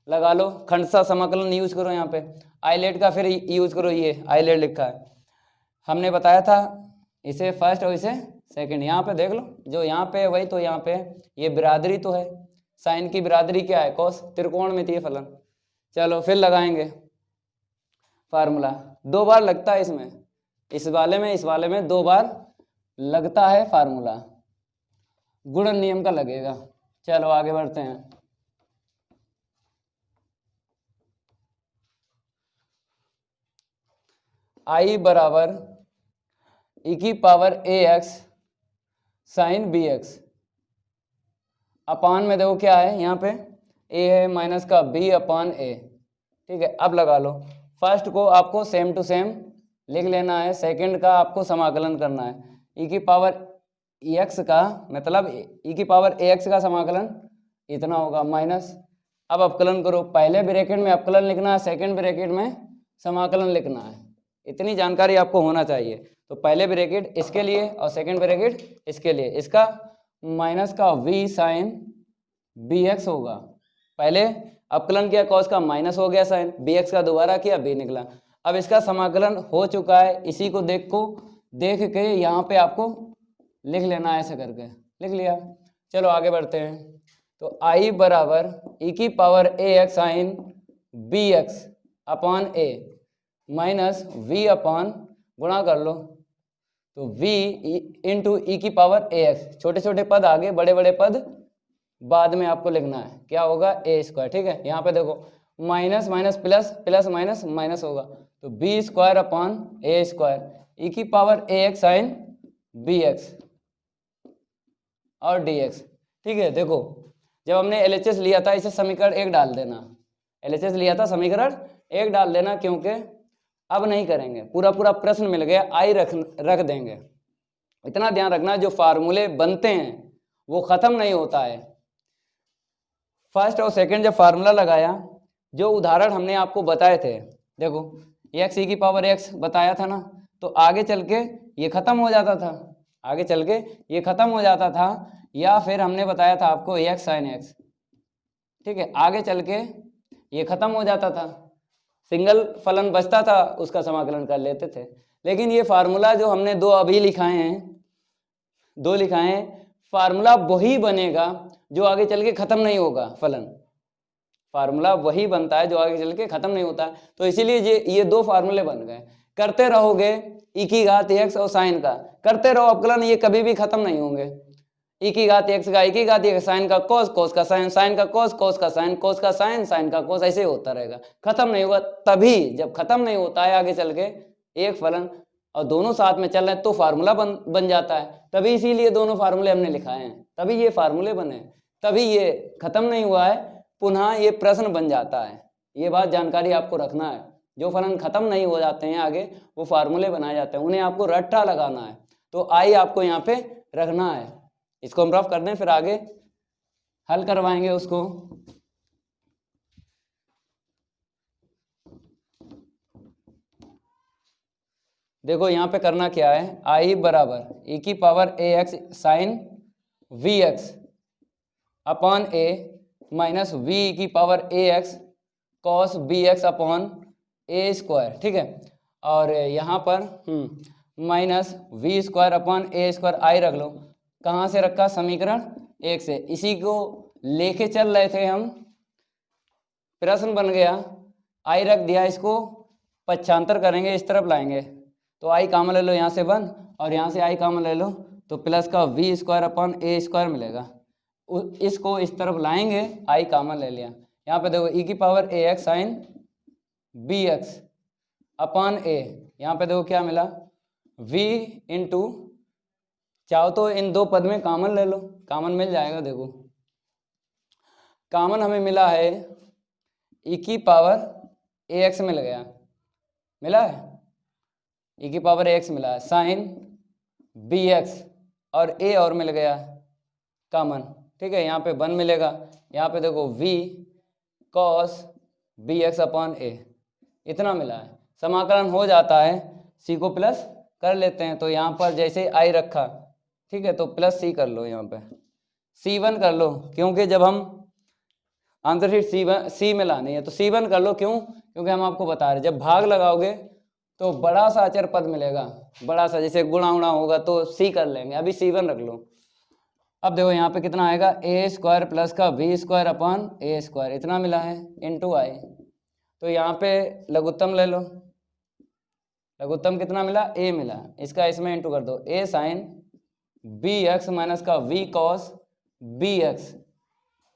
लगा लो, खंडसा समाकलन यूज करो यहाँ पे, आइलेट का फिर यूज करो, ये आइलेट लिखा है, हमने बताया था इसे फर्स्ट और इसे सेकंड। यहाँ पे देख लो, जो यहाँ पे है वही तो यहाँ पे है, ये बिरादरी तो है, साइन की बिरादरी क्या है, कॉस, त्रिकोण में थी फलन। चलो फिर लगाएंगे फार्मूला, दो बार लगता है इसमें, इस वाले में दो बार लगता है फार्मूला, गुणन नियम का लगेगा। चलो आगे बढ़ते हैं। आई बराबर e की पावर ax साइन bx, अपान में देखो क्या है, यहाँ पे a है माइनस का b अपान a। ठीक है, अब लगा लो, फर्स्ट को आपको सेम टू सेम लिख लेना है, सेकंड का आपको समाकलन करना है। e की पावर x का मतलब e की पावर ax का समाकलन इतना होगा माइनस, अब अपकलन करो, पहले ब्रैकेट में अपकलन लिखना है, सेकंड ब्रैकेट में समाकलन लिखना है, इतनी जानकारी आपको होना चाहिए। तो पहले ब्रैकेट इसके लिए और सेकंड ब्रैकेट इसके लिए, इसका माइनस का v साइन bx होगा, पहले अपकलन किया cos का माइनस हो गया साइन, bx का दोबारा किया b निकला। अब इसका समाकलन हो चुका है, इसी को देख के यहाँ पे आपको लिख लेना है, ऐसे करके लिख लिया। चलो आगे बढ़ते हैं। तो i बराबर e की power ax sine bx upon a minus v upon गुणा कर लो, तो v इंटू ई की पावर ax, छोटे छोटे पद आगे, बड़े बड़े पद बाद में आपको लिखना है, क्या होगा a स्क्वायर। ठीक है, यहाँ पे देखो minus minus plus, plus minus minus होगा, तो b square upon a square, e की पावर ax साइन bx और dx। ठीक है, देखो जब हमने LHS लिया था, इसे समीकरण 1 डाल देना, LHS लिया था समीकरण 1 डाल देना, क्योंकि अब नहीं करेंगे, पूरा पूरा प्रश्न मिल गया, आई रख देंगे। इतना ध्यान रखना, जो फार्मूले बनते हैं वो खत्म नहीं होता है। फर्स्ट और सेकंड जब फार्मूला लगाया, जो उदाहरण हमने आपको बताए थे, देखो एक्स ई की पावर एक्स बताया था ना, तो आगे चल के ये खत्म हो जाता था, आगे चल के ये खत्म हो जाता था, या फिर हमने बताया था आपको एक्स साइन एक्स। ठीक है, आगे चल के ये खत्म हो जाता था, सिंगल फलन बचता था, उसका समाकलन कर लेते थे। लेकिन ये फार्मूला जो हमने दो अभी लिखाए हैं, फार्मूला वही बनेगा जो आगे चल के खत्म नहीं होगा, फलन फार्मूला वही बनता है जो आगे चल के खत्म नहीं होता है। तो इसीलिए ये दो फार्मूले बन गए। करते रहोगे e की घात x और साइन का, करते रहो अवकलन, ये कभी भी खत्म नहीं होंगे। e की घात x का, e की घात x, साइन का कोस, कोस का साइन, साइन का कोस, कोस का साइन, कोस का साइन, साइन का कोस, ऐसे होता रहेगा, खत्म नहीं होगा। तभी जब खत्म नहीं होता है आगे चल के एक फलन और दोनों साथ में चल रहे हैं तो फार्मूला बन जाता है। तभी इसीलिए दोनों फार्मूले हमने लिखाए हैं, तभी ये फार्मूले बने, तभी ये खत्म नहीं हुआ है, पुनः ये प्रश्न बन जाता है। ये बात जानकारी आपको रखना है, जो फलन खत्म नहीं हो जाते हैं आगे वो फार्मूले बनाए जाते हैं, उन्हें आपको रट्टा लगाना है। तो आई आपको यहाँ पे रखना है। इसको हम रफ कर दें, फिर आगे हल करवाएंगे उसको। देखो यहाँ पे करना क्या है, आई बराबर e की power ax sine vx upon a minus v की power ax cos bx upon a square, ठीक है। और यहाँ पर minus v square upon a square, I रख लो, कहाँ से रखा, समीकरण 1 से, इसी को लेके चल रहे थे हम, प्रश्न बन गया, आई रख दिया, इसको पक्षांतर करेंगे, इस तरफ लाएंगे तो आई कामन ले लो, यहाँ से 1 और यहाँ से आई कामन ले लो तो प्लस का v square upon a square मिलेगा। इसको इस तरफ लाएंगे, आई कामन ले लिया, यहाँ पे देखो e की power a x sine b x upon a, यहाँ पे देखो क्या मिला, v इंटू, चाहो तो इन दो पद में कामन ले लो, कामन मिल जाएगा। देखो कामन हमें मिला है e की पावर ए एक्स मिल गया, मिला है, e की पावर ए एक्स मिला है, साइन बी एक्स और a और मिल गया कामन, ठीक है। यहाँ पे 1 मिलेगा, यहाँ पे देखो v cos b x upon a, इतना मिला है, समाकलन हो जाता है, c को प्लस कर लेते हैं। तो यहाँ पर जैसे i रखा, ठीक है, तो प्लस c कर लो, यहाँ पे c1 कर लो, क्योंकि जब हम आंसर शीट c में लानी है तो c1 कर लो, क्यों, क्योंकि हम आपको बता रहे जब भाग लगाओगे तो बड़ा सा अचर पद मिलेगा, बड़ा सा, जैसे गुणा उणा होगा तो c कर लेंगे, अभी c1 रख लो। अब देखो यहाँ पे कितना आएगा, ए स्क्वायर प्लस का v square upon a square, इतना मिला है इंटू आई। तो यहाँ पे लघुत्तम ले लो, लघुत्तम कितना मिला, a मिला, इसका इसमें इंटू कर दो, a sine b x minus का v कॉस बी एक्स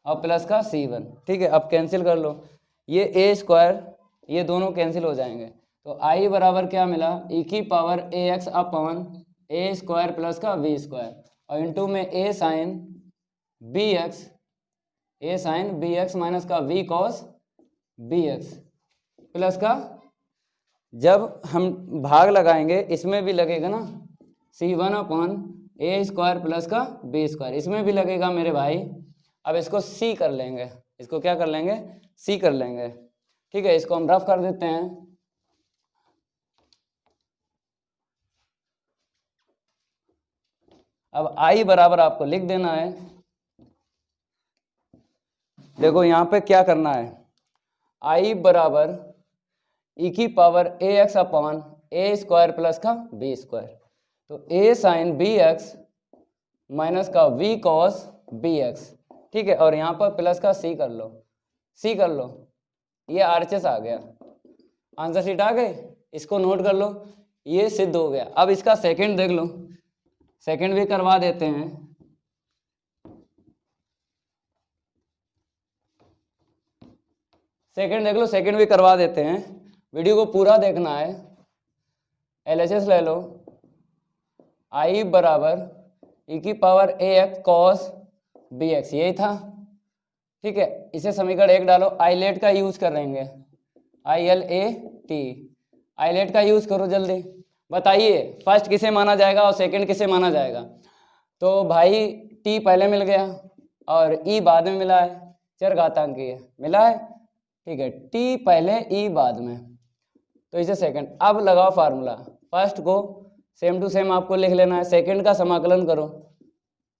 और प्लस का c1, ठीक है। अब कैंसिल कर लो, ये a स्क्वायर ये दोनों कैंसिल हो जाएंगे, तो i बराबर क्या मिला, e की power a x upon a square plus का v स्क्वायर और इंटू में a sine b x minus का v cos b x plus का, जब हम भाग लगाएंगे इसमें भी लगेगा ना c1 upon a square plus का बी स्क्वायर, इसमें भी लगेगा मेरे भाई। अब इसको c कर लेंगे, इसको क्या कर लेंगे, c कर लेंगे, ठीक है। इसको हम रफ कर देते हैं, अब i बराबर आपको लिख देना है, देखो यहाँ पे क्या करना है, i बराबर e की power a x upon a square plus का बी स्क्वायर, तो a sine b x minus का v कॉस बी एक्स, ठीक है। और यहाँ पर प्लस का c कर लो, c कर लो, ये आरएचएस आ गया, आंसर शीट आ गई, इसको नोट कर लो, ये सिद्ध हो गया। अब इसका सेकंड देख लो, सेकंड भी करवा देते हैं, सेकंड देख लो, सेकंड भी करवा देते हैं, वीडियो को पूरा देखना है। एलएचएस ले लो, आई बराबर ई की power a x cos b x, यही था, ठीक है। इसे समीकरण 1 डालो, आईलेट का यूज कर रहेंगे, ILAT, आईलेट का यूज करो जल्दी, बताइए फर्स्ट किसे माना जाएगा और सेकंड किसे माना जाएगा। तो भाई t पहले मिल गया और e बाद में मिला है, चरघातांकीय मिला है, ठीक है, t पहले e बाद में, तो इसे सेकंड। अब लगाओ फार्मूला, फर्स्ट को सेम टू सेम आपको लिख लेना है, सेकंड का समाकलन करो,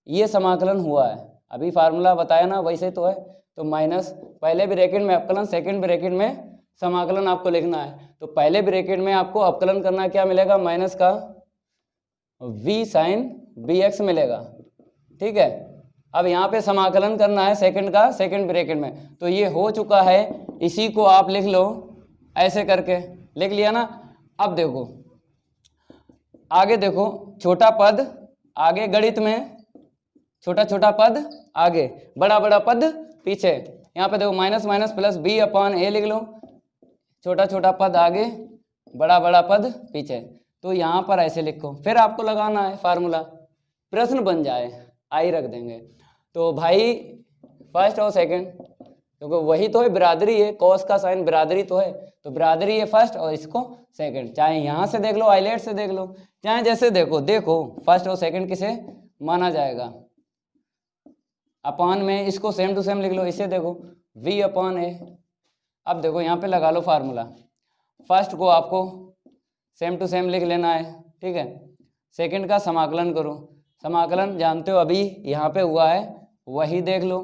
ये समाकलन हुआ है, अभी फार्मूला बताया ना वैसे तो है, तो माइनस पहले ब्रैकेट में अवकलन, सेकंड ब्रैकेट में समाकलन आपको लिखना है। तो पहले ब्रैकेट में आपको अवकलन करना क्या मिलेगा, माइनस का v साइन बी एक्स मिलेगा, ठीक है। अब यहाँ पे समाकलन करना है सेकंड का सेकंड ब्रैकेट में, तो ये हो चुका है, इसी को आप लिख लो, ऐसे करके लिख लिया ना। अब देखो आगे, देखो छोटा पद आगे, गणित में छोटा छोटा पद आगे, बड़ा बड़ा पद पीछे। यहाँ पे देखो minus minus plus b upon a लिख लो, छोटा छोटा पद आगे, बड़ा बड़ा पद पीछे। तो यहाँ पर ऐसे लिखो, फिर आपको लगाना है फार्मूला, प्रश्न बन जाए, आई रख देंगे। तो भाई फर्स्ट और सेकंड, क्योंकि वही तो है, बिरादरी है, कॉस का साइन बिरादरी तो है, तो बिरादरी है फर्स्ट और इसको सेकंड। चाहे यहाँ से देख लो, आइलेट से देख लो, चाहे जैसे देखो, देखो फर्स्ट और सेकंड किसे माना जाएगा। अपॉन में इसको सेम टू सेम लिख लो, इसे देखो v अपॉन ए। अब देखो यहाँ पे लगा लो फार्मूला, फर्स्ट को आपको सेम टू सेम लिख लेना है, ठीक है। सेकंड का समाकलन करो, समाकलन जानते हो अभी यहाँ पे हुआ है, वही देख लो,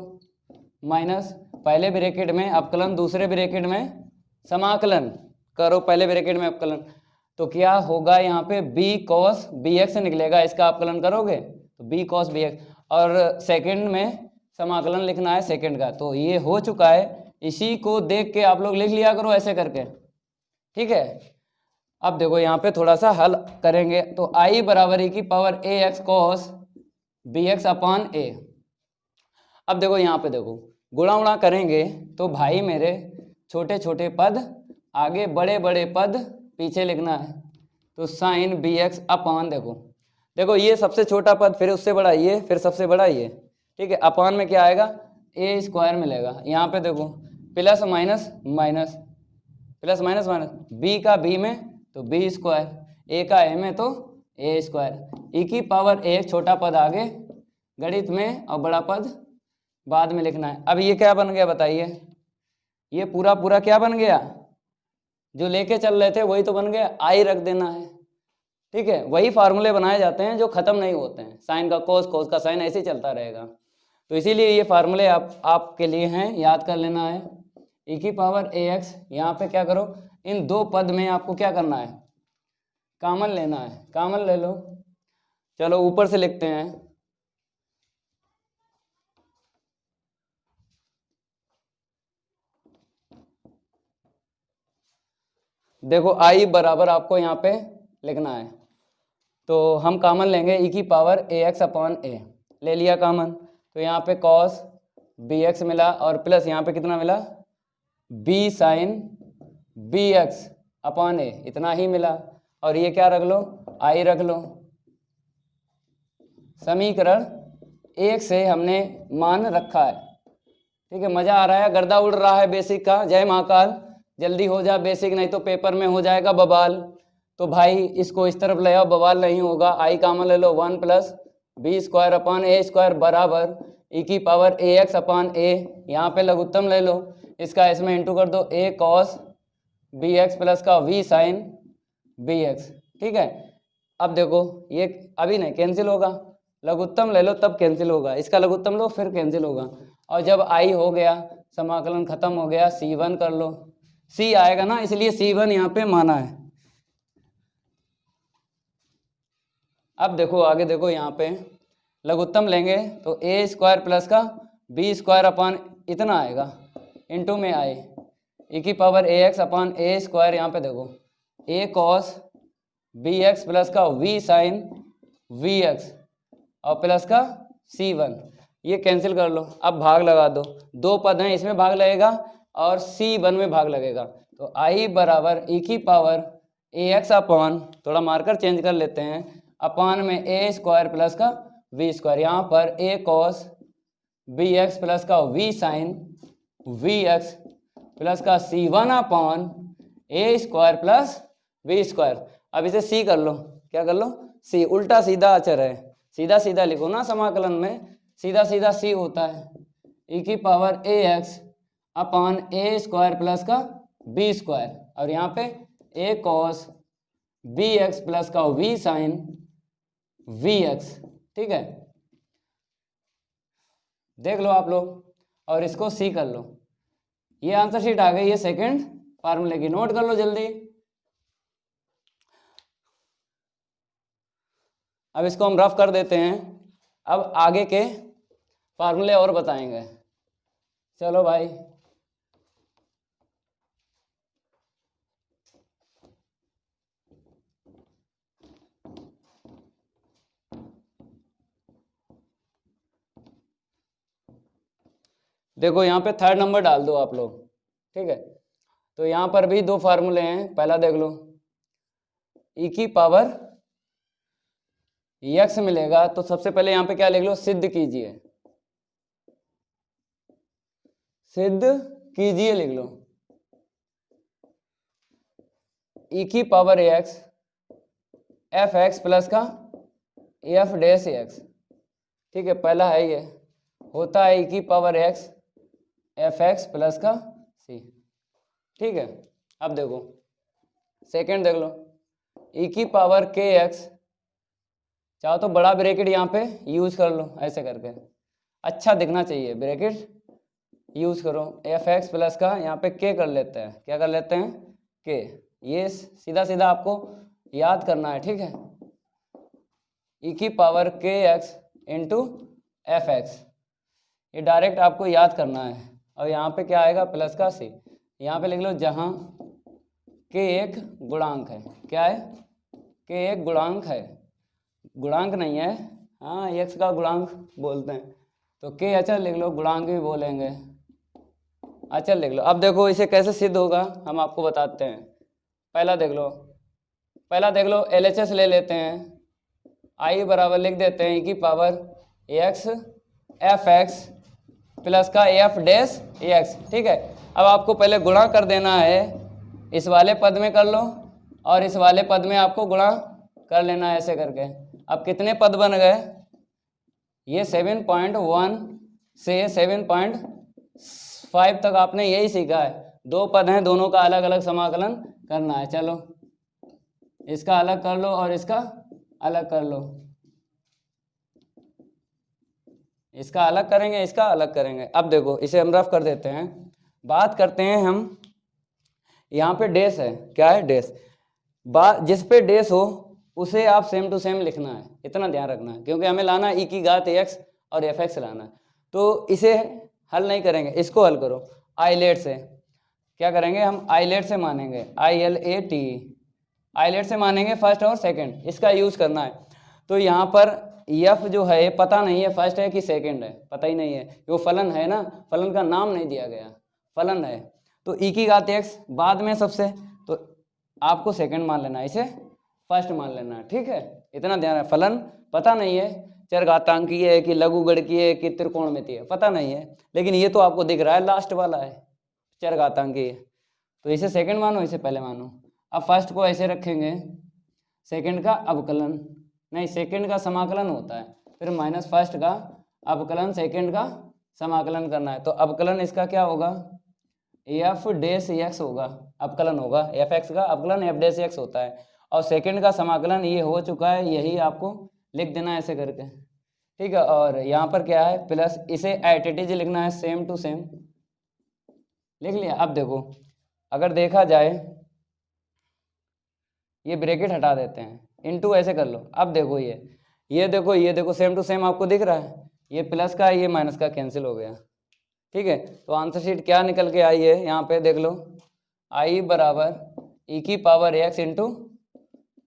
माइनस पहले ब्रैकेट में अपकलन, दूसरे ब्रैकेट में समाकलन करो, पहले ब्रैकेट में अपकलन, तो क्या होगा यहाँ पे b cos bx निकलेगा, इसका अपकलन करोगे तो b cos bx, और सेकंड में समाकलन लिखना है सेकंड का। तो ये हो चुका है, इसी को देख के आप लोग लिख लिया करो ऐसे करके, ठीक है। अब देखो यहाँ पे थोड़ा सा हल करेंगे, तो i बराबर e की power ax cos bx upon a। अब देखो यहाँ पे देखो गुणा उड़ा करेंगे तो भाई मेरे छोटे छोटे पद आगे, बड़े बड़े पद पीछे लिखना है, तो साइन bx अपॉन, देखो देखो ये सबसे छोटा पद, फिर उससे बड़ा ये, फिर सबसे बड़ा ये, ठीक है। अपॉन में क्या आएगा, ए स्क्वायर मिलेगा। यहाँ पे देखो plus minus minus, plus minus minus, b का बी में तो बी स्क्वायर, ए का ए में तो ए स्क्वायर, ई की पावर एक छोटा पद आगे गणित में और बड़ा पद बाद में लिखना है। अब ये क्या बन गया बताइए, ये पूरा पूरा क्या बन गया, जो लेके चल रहे थे वही तो बन गया, आई रख देना है, ठीक है। वही फार्मूले बनाए जाते हैं जो खत्म नहीं होते हैं, साइन का कोस, कोस का साइन, ऐसे ही चलता रहेगा। तो इसीलिए ये फार्मूले आपके लिए हैं, याद कर लेना है। ई की पावर ए एक्स, यहाँ पे क्या करो, इन दो पद में आपको क्या करना है, कॉमन लेना है, कॉमन ले लो। चलो ऊपर से लिखते हैं, देखो आई बराबर आपको यहाँ पे लिखना है, तो हम कॉमन लेंगे ई की पावर ए एक्स अपॉन ए, ले लिया कॉमन, तो यहाँ पे कॉस बी एक्स मिला, और प्लस यहाँ पे कितना मिला, b sine b x upon a, इतना ही मिला। और ये क्या रख लो, आई रख लो। समीकरण एक से हमने मान रखा है, ठीक है। मजा आ रहा है, गर्दा उड़ रहा है बेसिक का, जय महाकाल, जल्दी हो जा बेसिक, नहीं तो पेपर में हो जाएगा बवाल। तो भाई इसको इस तरफ ले आओ, बवाल नहीं होगा। आई कॉमन ले लो, 1 plus B square upon a square बराबर ई की power a x upon a, यहाँ पे लघुत्तम ले लो, इसका इसमें इंटू कर दो, ए कॉस बी एक्स प्लस का वी साइन बी एक्स, ठीक है। अब देखो ये अभी नहीं कैंसिल होगा, लघुत्तम ले लो तब कैंसिल होगा, इसका लघुत्तम लो फिर कैंसिल होगा। और जब आई हो गया, समाकलन खत्म हो गया, C1 कर लो, C आएगा ना, इसलिए C1 यहाँ पे माना है। अब देखो आगे, देखो यहाँ पे लघुत्तम लेंगे तो ए स्क्वायर प्लस का बी स्क्वायर अपॉन इतना आएगा, इंटू में आई ई की power a x upon a square, यहाँ पे देखो ए कॉस बी एक्स प्लस का वी साइन वी एक्स और प्लस का C1, ये कैंसिल कर लो। अब भाग लगा दो, दो पद हैं, इसमें भाग लगेगा और C1 में भाग लगेगा, तो आई बराबर ई की पावर ए एक्स अपॉन, थोड़ा मार्कर चेंज कर लेते हैं, अपॉन में ए स्क्वायर प्लस का वी स्क्वायर, यहाँ पर a cos b x plus का v sine v x plus का C1 upon a square plus v square. अब इसे C कर लो, क्या कर लो, C, उल्टा सीधा अचर है, सीधा सीधा लिखो ना, समाकलन में सीधा सीधा C होता है, ई की power a x upon a square plus का बी स्क्वायर, और यहाँ पे ए कॉस बी एक्स प्लस का वी साइन वी एक्स, ठीक है। देख लो आप लोग, और इसको C कर लो, ये आंसर शीट आ गई है सेकंड फार्मूले की, नोट कर लो जल्दी। अब इसको हम रफ कर देते हैं, अब आगे के फार्मूले और बताएंगे। चलो भाई, देखो यहाँ पे थर्ड नंबर डाल दो आप लोग, ठीक है। तो यहाँ पर भी दो फार्मूले हैं, पहला देख लो e की पावर x मिलेगा, तो सबसे पहले यहाँ पे क्या लिख लो, सिद्ध कीजिए, सिद्ध कीजिए लिख लो, e की power x F x plus का एफ डैश एक्स, ठीक है। पहला है ये, होता है e की power x F x plus का c, ठीक है। अब देखो सेकंड देख लो, e की पावर के एक्स, चाहो तो बड़ा ब्रैकेट यहाँ पे यूज कर लो, ऐसे करके अच्छा दिखना चाहिए, ब्रैकेट यूज करो, एफ एक्स प्लस का यहाँ पे के कर लेते हैं, क्या कर लेते हैं, के। ये सीधा सीधा आपको याद करना है, ठीक है। e की पावर के एक्स इंटू एफ एक्स, ये डायरेक्ट आपको याद करना है। और यहाँ पे क्या आएगा, प्लस का सी, यहाँ पे लिख लो जहाँ के एक गुणांक है, क्या है, के एक गुणांक है, गुणांक नहीं है, हाँ एक्स का गुणांक बोलते हैं, तो के अचल लिख लो, गुणांक भी बोलेंगे, अचल लिख लो। अब देखो इसे कैसे सिद्ध होगा हम आपको बताते हैं। पहला देख लो LHS ले लेते हैं, आई बराबर लिख देते हैं e की power x F x plus का एफ डैश एक्स, ठीक है। अब आपको पहले गुणा कर देना है, इस वाले पद में कर लो और इस वाले पद में आपको गुणा कर लेना है, ऐसे करके। अब कितने पद बन गए, ये 7.1 से 7.5 तक आपने यही सीखा है, दो पद हैं, दोनों का अलग अलग समाकलन करना है। चलो इसका अलग कर लो और इसका अलग कर लो, इसका अलग करेंगे, इसका अलग करेंगे। अब देखो इसे हम रफ कर देते हैं, बात करते हैं हम, यहाँ पे डैश है, क्या है, डैश, जिस पे डैश हो उसे आप सेम टू सेम लिखना है, इतना ध्यान रखना है, क्योंकि हमें लाना e की घात x और एफ एक्स लाना है। तो इसे हल नहीं करेंगे, इसको हल करो आइलेट से, क्या करेंगे हम, आइलेट से मानेंगे, ILAT, आइलेट से मानेंगे फर्स्ट और सेकंड, इसका यूज करना है। तो यहाँ पर एफ जो है पता नहीं है फर्स्ट है कि सेकंड है, पता ही नहीं है, वो फलन है ना, फलन का नाम नहीं दिया गया, फलन है। तो e की घात x बाद में सबसे, तो आपको सेकंड मान लेना है, इसे फर्स्ट मान लेना है, ठीक है। इतना ध्यान है, फलन पता नहीं है, चरघातांकीय है कि लघुगणकीय है कि त्रिकोणमितीय है, पता नहीं है, लेकिन ये तो आपको दिख रहा है लास्ट वाला है चरघातांकीय, तो इसे सेकंड मानो, इसे पहले मानो। अब फर्स्ट को ऐसे रखेंगे, सेकंड का अवकलन नहीं, सेकंड का समाकलन होता है, फिर माइनस फर्स्ट का अवकलन, सेकंड का समाकलन करना है। तो अवकलन इसका क्या होगा, एफ डैश एक्स होगा, अवकलन होगा, एफ एक्स का अवकलन एफ डैश एक्स होता है, और सेकंड का समाकलन ये हो चुका है, यही आपको लिख देना है ऐसे करके, ठीक है। और यहाँ पर क्या है, प्लस, इसे एट इट इज लिखना है, सेम टू सेम लिख लिया। अब देखो अगर देखा जाए, ये ब्रैकेट हटा देते हैं, इनटू ऐसे कर लो। अब देखो ये देखो सेम टू सेम आपको दिख रहा है, ये प्लस का ये माइनस का कैंसिल हो गया, ठीक है। तो आंसर शीट क्या निकल के आई है, यहाँ पे देख लो, आई बराबर e की power x into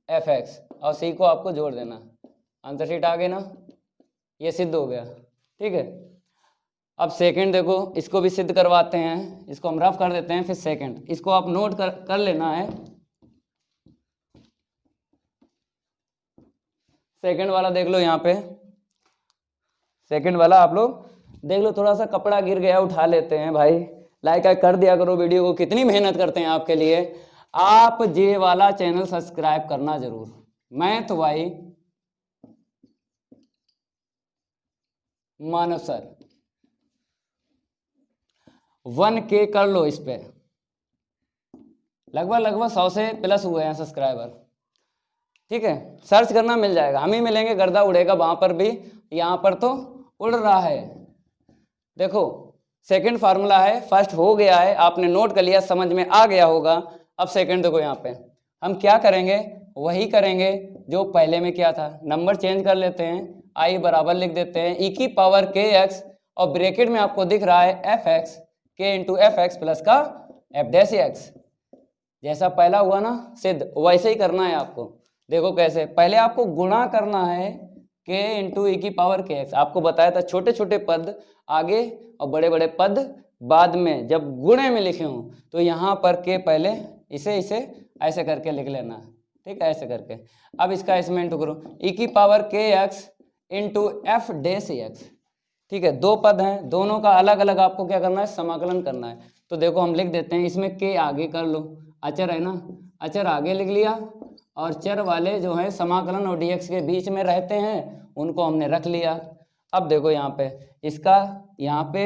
F x, और c को आपको जोड़ देना, आंसर शीट आ गई ना, ये सिद्ध हो गया, ठीक है। अब सेकंड देखो, इसको भी सिद्ध करवाते हैं, इसको हम रफ कर देते हैं, फिर सेकंड, इसको आप नोट कर लेना है। सेकंड वाला देख लो, यहाँ पे सेकंड वाला आप लोग देख लो, थोड़ा सा कपड़ा गिर गया, उठा लेते हैं भाई, लाइक कर दिया करो वीडियो को, कितनी मेहनत करते हैं आपके लिए। आप जे वाला चैनल सब्सक्राइब करना जरूर, मैं तो भाई मानव सर 1K कर लो, इस पे लगभग 100 से प्लस हुए हैं सब्सक्राइबर, ठीक है। सर्च करना मिल जाएगा, हम ही मिलेंगे, गर्दा उड़ेगा वहां पर भी, यहाँ पर तो उड़ रहा है। देखो सेकंड फार्मूला है, फर्स्ट हो गया है, आपने नोट कर लिया, समझ में आ गया होगा। अब सेकंड देखो, यहाँ पे हम क्या करेंगे, वही करेंगे जो पहले में किया था, नंबर चेंज कर लेते हैं, आई बराबर लिख देते हैं e की पावर के एक्स, और ब्रैकेट में आपको दिख रहा है एफ एक्स, के इंटू एफ एक्स प्लस का एफ डैश एक्स, जैसा पहला हुआ ना सिद्ध, वैसे ही करना है आपको। देखो कैसे, पहले आपको गुणा करना है के इंटू ई की पावर के एक्स। आपको बताया था छोटे छोटे पद आगे और बड़े बड़े पद बाद में जब गुणे में लिखे हों तो यहाँ पर के पहले इसे ऐसे करके लिख लेना, ठीक है, ऐसे करके। अब इसका इसमें इंटू करो, ई की पावर के x into F dash x, ठीक है। दो पद हैं, दोनों का अलग अलग आपको क्या करना है, समाकलन करना है। तो देखो हम लिख देते हैं, इसमें के आगे कर लो, अचर है ना, अचर आगे लिख लिया, और चर वाले जो है समाकलन और डीएक्स के बीच में रहते हैं उनको हमने रख लिया। अब देखो यहाँ पे इसका, यहाँ पे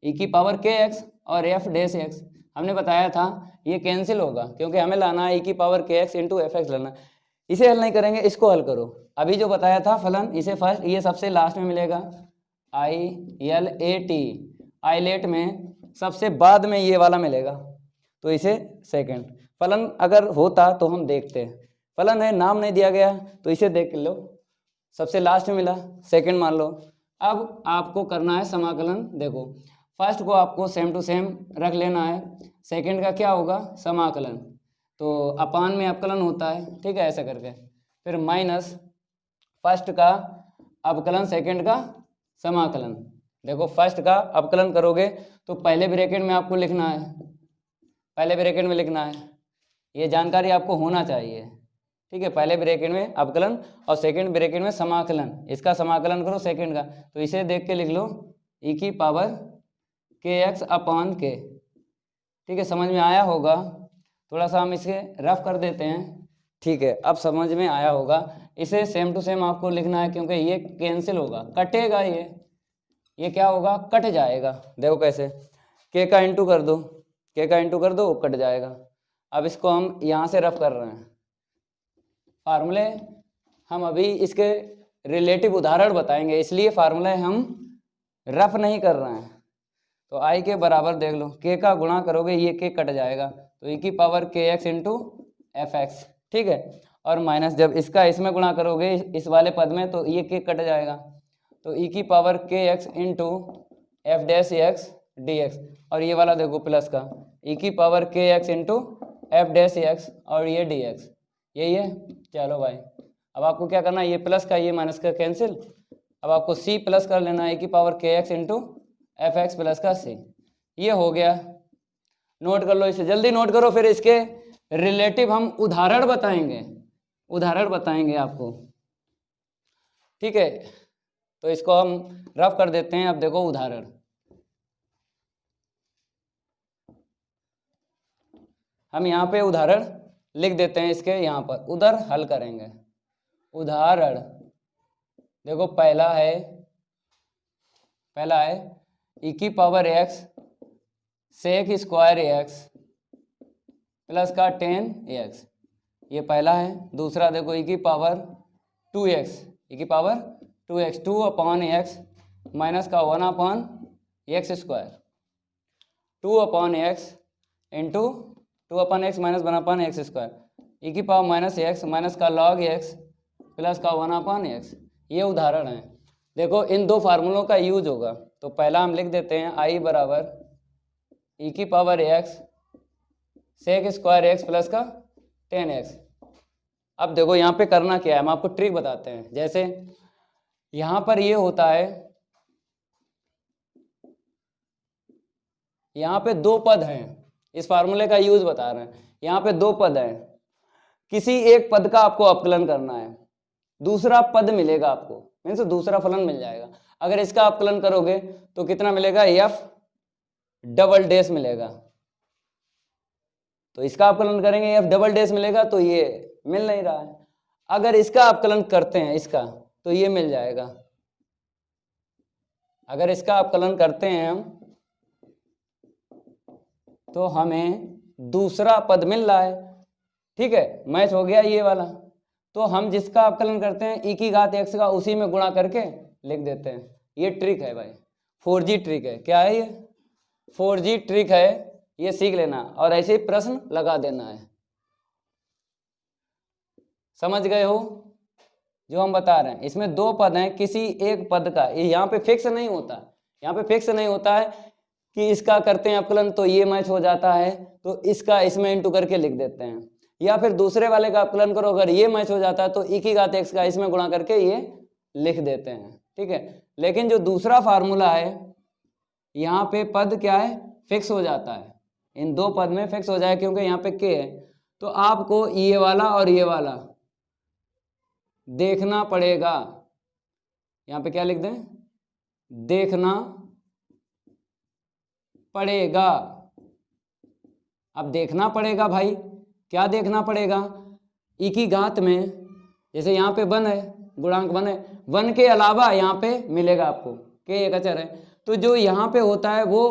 ई की पावर के एक्स और एफ डैश एक्स हमने बताया था ये कैंसिल होगा, क्योंकि हमें लाना है ई की पावर के एक्स इंटू एफ एक्स लाना। इसे हल नहीं करेंगे, इसको हल करो। अभी जो बताया था फलन, इसे फर्स्ट, ये सबसे लास्ट में मिलेगा, ILAT, आइलेट में सबसे बाद में ये वाला मिलेगा, तो इसे सेकंड। फलन अगर होता तो हम देखते हैं, फलन है, नाम नहीं दिया गया तो इसे देख लो, सबसे लास्ट में मिला, सेकंड मान लो। अब आपको करना है समाकलन। देखो फर्स्ट को आपको सेम टू सेम रख लेना है, सेकंड का क्या होगा, समाकलन, तो अपान में अवकलन होता है, ठीक है, ऐसा करके। फिर माइनस फर्स्ट का अवकलन, सेकंड का समाकलन। देखो फर्स्ट का अवकलन करोगे तो पहले ब्रैकेट में आपको लिखना है, पहले ब्रैकेट में लिखना है, ये जानकारी आपको होना चाहिए, ठीक है। पहले ब्रैकेट में अवकलन और सेकंड ब्रैकेट में समाकलन, इसका समाकलन करो सेकंड का, तो इसे देख के लिख लो ई की पावर के एक्स अपॉन के, ठीक है, समझ में आया होगा। थोड़ा सा हम इसे रफ कर देते हैं, ठीक है, अब समझ में आया होगा। इसे सेम टू सेम आपको लिखना है, क्योंकि ये कैंसिल होगा, कटेगा, ये क्या होगा, कट जाएगा। देखो कैसे, के का इंटू कर दो, के का इंटू कर दो, कट जाएगा। अब इसको हम यहाँ से रफ कर रहे हैं फार्मूले, हम अभी इसके रिलेटिव उदाहरण बताएंगे, इसलिए फार्मूले हम रफ नहीं कर रहे हैं। तो आई के बराबर देख लो, के का गुणा करोगे ये के कट जाएगा, तो ई की पावर के एक्स इंटू एफ एक्स, ठीक है, और माइनस जब इसका इसमें गुणा करोगे इस वाले पद में तो ये के कट जाएगा, तो ई की पावर के x into F dash x D x, और ये वाला देखो प्लस का ई की पावर के x into F dash x और ये डी एक्स, यही है। चलो भाई, अब आपको क्या करना है, ये प्लस का ये माइनस का कैंसिल, अब आपको सी प्लस कर लेना है, ई की पावर के x into F x plus का सी, ये हो गया। नोट कर लो, इसे जल्दी नोट करो, फिर इसके रिलेटिव हम उदाहरण बताएंगे, उदाहरण बताएंगे आपको, ठीक है। तो इसको हम रफ कर देते हैं। अब देखो उदाहरण, हम यहाँ पे उदाहरण लिख देते हैं, इसके यहाँ पर उधर हल करेंगे। उदाहरण देखो, पहला है ई की power x sec square x plus का 10x, ये पहला है। दूसरा देखो ई की पावर 2x, ई की power 2x 2 upon x minus का 1 upon x square, 2 upon x into 2 upon x minus 1 upon x square, e की पावर माइनस एक्स माइनस का लॉग एक्स प्लस का 1 अपॉन एक्स, ये उदाहरण है। देखो इन दो फार्मूलों का यूज होगा, तो पहला हम लिख देते हैं आई बराबर ई की power x sec square x plus का 10x। अब देखो यहाँ पे करना क्या है, हम आपको ट्रिक बताते हैं। जैसे यहाँ पर ये होता है, यहाँ पे दो पद हैं, इस फार्मूले का यूज बता रहे हैं। यहाँ पे दो पद हैं, किसी एक पद का आपको अपकलन करना है, दूसरा पद मिलेगा आपको, मीन्स दूसरा फलन मिल जाएगा। अगर इसका अपकलन करोगे तो कितना मिलेगा, एफ डबल डैश मिलेगा, तो इसका अपकलन करेंगे एफ डबल डैश मिलेगा, तो ये मिल नहीं रहा है। अगर इसका अपकलन करते हैं इसका, तो ये मिल जाएगा। अगर इसका अपकलन करते हैं हम, तो हमें दूसरा पद मिल रहा है, ठीक है, मैच हो गया ये वाला। तो हम जिसका अपकलन करते हैं ई की घात एक्स का, उसी में गुणा करके लिख देते हैं। ये ट्रिक है भाई, 4G ट्रिक है। क्या है ये, 4G ट्रिक है, ये सीख लेना और ऐसे ही प्रश्न लगा देना है। समझ गए हो जो हम बता रहे हैं। इसमें दो पद हैं, किसी एक पद का, ये यहाँ पे फिक्स नहीं होता, यहाँ पे फिक्स नहीं होता है कि इसका करते हैं अपकलन तो ये मैच हो जाता है, तो इसका इसमें इंटू करके लिख देते हैं। या फिर दूसरे वाले का अपकलन करो, अगर ये मैच हो जाता है तो ई की घात एक्स का इसमें गुणा करके ये लिख देते हैं, ठीक है। लेकिन जो दूसरा फार्मूला है यहाँ पे पद क्या है, फिक्स हो जाता है, इन दो पद में फिक्स हो जाए क्योंकि यहाँ पे के है। तो आपको ये वाला और ये वाला देखना पड़ेगा, यहाँ पे क्या लिख दें, देखना पड़ेगा। अब देखना पड़ेगा भाई, क्या देखना पड़ेगा, ई की घात में जैसे यहाँ पे 1 है, गुणांक 1 है, 1 के अलावा यहाँ पे मिलेगा आपको, के एक अचर है, तो जो यहाँ पे होता है वो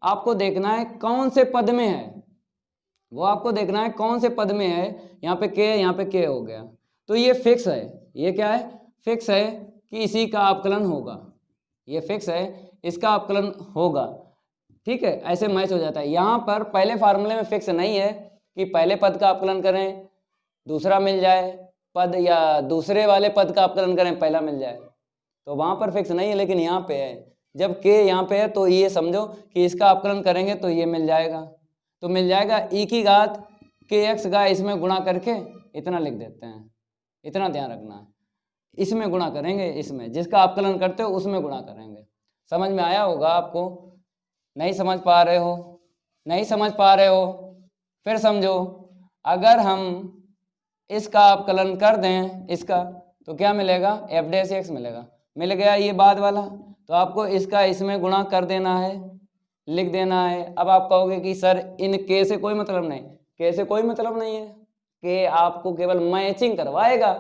आपको देखना है कौन से पद में है, वो आपको देखना है कौन से पद में है। यहाँ पे के, यहाँ पे के हो गया, तो ये फिक्स है, ये क्या है, फिक्स है कि इसी का अवकलन होगा, ये फिक्स है, इसका अवकलन होगा, ठीक है। ऐसे मैच हो जाता है। यहाँ पर पहले फार्मूले में फिक्स नहीं है कि पहले पद का अवकलन करें दूसरा मिल जाए पद, या दूसरे वाले पद का अवकलन करें पहला मिल जाए, तो वहाँ पर फिक्स नहीं है। लेकिन यहाँ पे है, जब के यहाँ पे है तो ये समझो कि इसका अवकलन करेंगे तो ये मिल जाएगा, तो मिल जाएगा ई की घात के एक्स का इसमें गुणा करके इतना लिख देते हैं, इतना ध्यान रखना है, इसमें गुणा करेंगे, इसमें जिसका अवकलन करते हो उसमें गुणा करेंगे। समझ में आया होगा आपको? नहीं समझ पा रहे हो, नहीं समझ पा रहे हो, फिर समझो, अगर हम इसका अवकलन कर दें इसका तो क्या मिलेगा, एफ डैश एक्स मिलेगा, मिल गया ये बाद वाला, तो आपको इसका इसमें गुणा कर देना है, लिख देना है। अब आप कहोगे कि सर इन के से कोई मतलब नहीं, के से कोई मतलब नहीं है, के आपको केवल मैचिंग करवाएगा,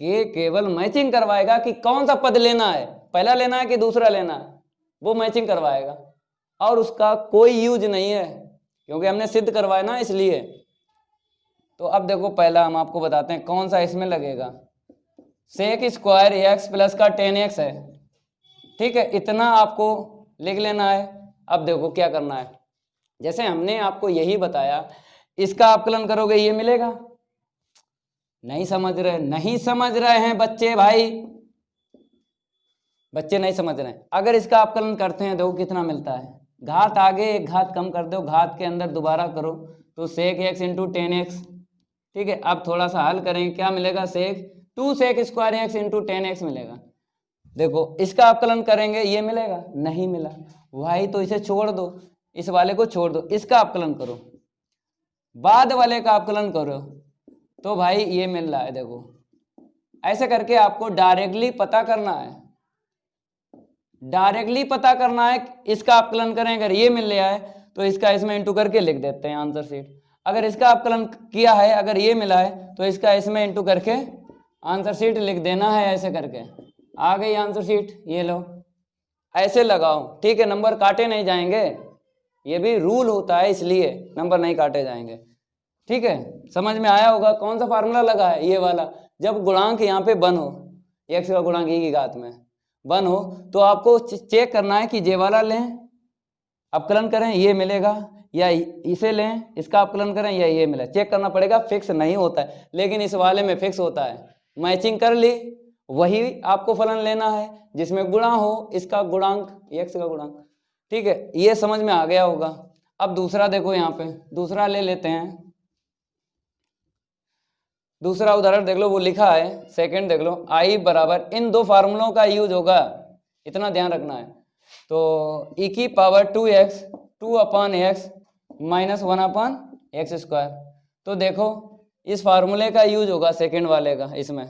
के केवल मैचिंग करवाएगा कि कौन सा पद लेना है, पहला लेना है कि दूसरा लेना है, वो मैचिंग करवाएगा, और उसका कोई यूज नहीं है क्योंकि हमने सिद्ध करवाया ना, इसलिए। तो अब देखो पहला हम आपको बताते हैं कौन सा इसमें लगेगा, सेक स्क्वायर एक्स प्लस का 10x है, ठीक है, इतना आपको लिख लेना है। अब देखो क्या करना है, जैसे हमने आपको यही बताया, इसका अवकलन करोगे ये मिलेगा। नहीं समझ रहे, नहीं समझ रहे हैं बच्चे, भाई बच्चे नहीं समझ रहे हैं। अगर इसका अवकलन करते हैं देखो कितना मिलता है, घात आगे एक घात कम कर दो, घात के अंदर दोबारा करो तो सेक एक्स इंटू 10x, ठीक है। अब थोड़ा सा हल करेंगे, क्या मिलेगा, sec 2 sec square x into 10x मिलेगा। देखो इसका अवकलन करेंगे ये मिलेगा, नहीं मिला भाई, तो इसे छोड़ दो, इस वाले को छोड़ दो, इसका अवकलन करो, बाद वाले का अवकलन करो, तो भाई ये मिल रहा है। देखो ऐसे करके आपको डायरेक्टली पता करना है, डायरेक्टली पता करना है, इसका अवकलन करें अगर ये मिल रहा है तो इसका इसमें इंटू करके लिख देते हैं आंसर शीट। अगर इसका अवकलन किया है, अगर ये मिला है तो इसका इसमें इंटू करके आंसर शीट लिख देना है, ऐसे करके आ गई आंसर शीट, ये लो ऐसे लगाओ, ठीक है। नंबर काटे नहीं जाएंगे, ये भी रूल होता है इसलिए नंबर नहीं काटे जाएंगे, ठीक है। समझ में आया होगा कौन सा फार्मूला लगा है, ये वाला। जब गुणांक यहाँ पे 1 हो, एक्स का गुणांक ई की घात में 1 हो, तो आपको चेक करना है कि ये वाला लें अवकलन करें ये मिलेगा, या इसे लें इसका अवकलन करें या ये मिले, चेक करना पड़ेगा। फिक्स नहीं होता है, लेकिन इस वाले में फिक्स होता है। मैचिंग कर ली, वही आपको फलन लेना है जिसमें गुणा हो इसका गुणांक, एक्स का गुणांक, ठीक है। ये समझ में आ गया होगा। अब दूसरा देखो, यहाँ पे दूसरा ले लेते हैं, दूसरा उदाहरण देख लो, वो लिखा है सेकंड देख लो, आई बराबर, इन दो फार्मूलों का यूज होगा, इतना ध्यान रखना है। तो ई की power 2x 2/x minus 1/x square, तो देखो इस फार्मूले का यूज होगा सेकंड वाले का इसमें,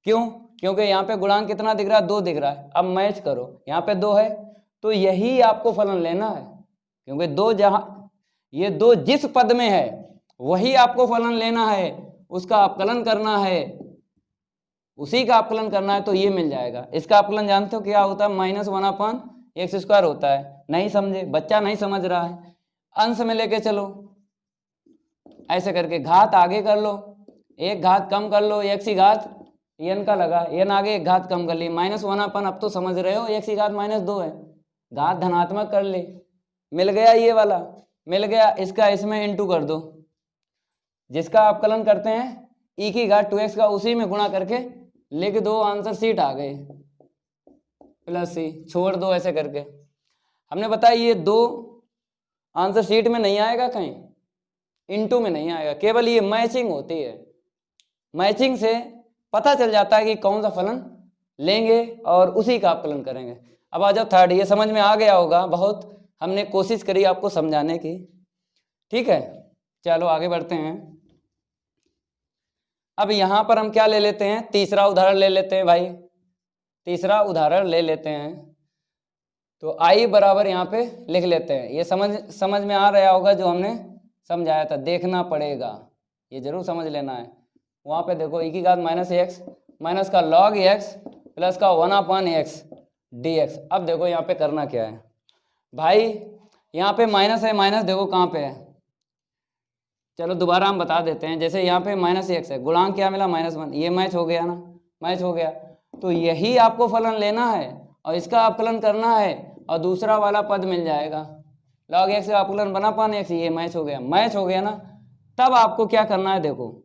क्यों, क्योंकि यहाँ पे गुणांक कितना दिख रहा है, 2 दिख रहा है। अब मैच करो, यहाँ पे 2 है तो यही आपको फलन लेना है, क्योंकि 2 जहाँ, ये 2 जिस पद में है वही आपको फलन लेना है, उसका अवकलन करना है, उसी का अवकलन करना है, तो ये मिल जाएगा। इसका अवकलन जानते हो क्या होता है, माइनस 1/x स्क्वायर होता है। नहीं समझे, बच्चा नहीं समझ रहा है, अंश में लेके चलो, ऐसे करके घात आगे कर लो, एक घात कम कर लो, x की घात n का लगा, n आगे एक घात कम कर ली, माइनस 1/, अब तो समझ रहे हो, x की घात -2 है, घात धनात्मक कर ली, मिल गया ये वाला, मिल गया, इसका इसमें इंटू कर दो, जिसका अवकलन करते हैं e की घात 2x का, उसी में गुणा करके लिख दो, आंसर शीट आ गए, प्लस सी, छोड़ दो, ऐसे करके। हमने बताया ये 2 आंसर शीट में नहीं आएगा, कहीं इंटू में नहीं आएगा, केवल ये मैचिंग होती है, मैचिंग से पता चल जाता है कि कौन सा फलन लेंगे और उसी का अपकलन करेंगे। अब आ जाओ थर्ड, ये समझ में आ गया होगा, बहुत हमने कोशिश करी आपको समझाने की, ठीक है। चलो आगे बढ़ते हैं। अब यहाँ पर हम क्या ले लेते हैं, तीसरा उदाहरण ले लेते हैं भाई, तीसरा उदाहरण ले लेते हैं। तो आई बराबर यहाँ पे लिख लेते हैं। ये समझ में आ रहा होगा जो हमने समझाया था, देखना पड़ेगा, ये जरूर समझ लेना है। वहाँ पे देखो e की घात माइनस एक्स माइनस का log एक्स प्लस का 1/x dx। अब देखो यहाँ पे करना क्या है भाई, यहाँ पे माइनस है, माइनस देखो कहाँ पे है, चलो दोबारा हम बता देते हैं। जैसे यहाँ पे माइनस एक्स है, गुणांक क्या मिला -1, ये मैच हो गया ना, मैच हो गया। तो यही आपको फलन लेना है और इसका अपकलन करना है और दूसरा वाला पद मिल जाएगा, log x का अपकलन बना पान x, ये मैच हो गया, मैच हो गया ना। तब आपको क्या करना है, देखो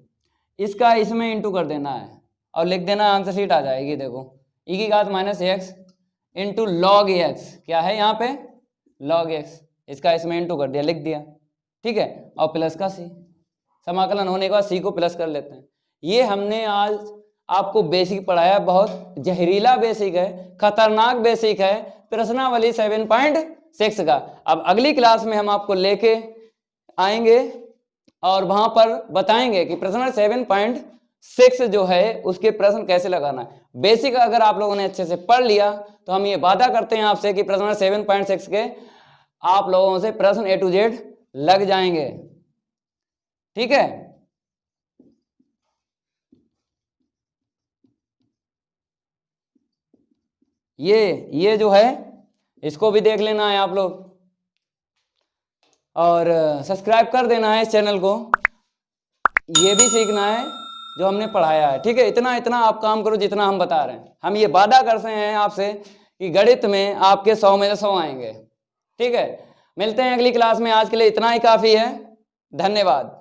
इसका इसमें इंटू कर देना है और लिख देना, आंसर शीट आ जाएगी। देखो e की घात minus x into log x, क्या है यहाँ पे log x, इसका इसमें इंटू कर दिया, लिख दिया, ठीक है। और प्लस का c, समाकलन होने के बाद c को प्लस कर लेते हैं। ये हमने आज आपको बेसिक पढ़ाया, बहुत जहरीला बेसिक है, खतरनाक बेसिक है, प्रश्नावली 7.6 का। अब अगली क्लास में हम आपको लेके आएंगे और वहां पर बताएंगे कि प्रश्न 7.6 जो है उसके प्रश्न कैसे लगाना है। बेसिक अगर आप लोगों ने अच्छे से पढ़ लिया तो हम ये वादा करते हैं आपसे कि प्रश्न 7.6 के आप लोगों से प्रश्न A to Z लग जाएंगे, ठीक है। ये जो है इसको भी देख लेना है आप लोग और सब्सक्राइब कर देना है इस चैनल को। ये भी सीखना है जो हमने पढ़ाया है, ठीक है। इतना आप काम करो जितना हम बता रहे हैं। हम ये वादा करते हैं आपसे कि गणित में आपके 100 में से 100 आएंगे, ठीक है। मिलते हैं अगली क्लास में, आज के लिए इतना ही काफी है, धन्यवाद।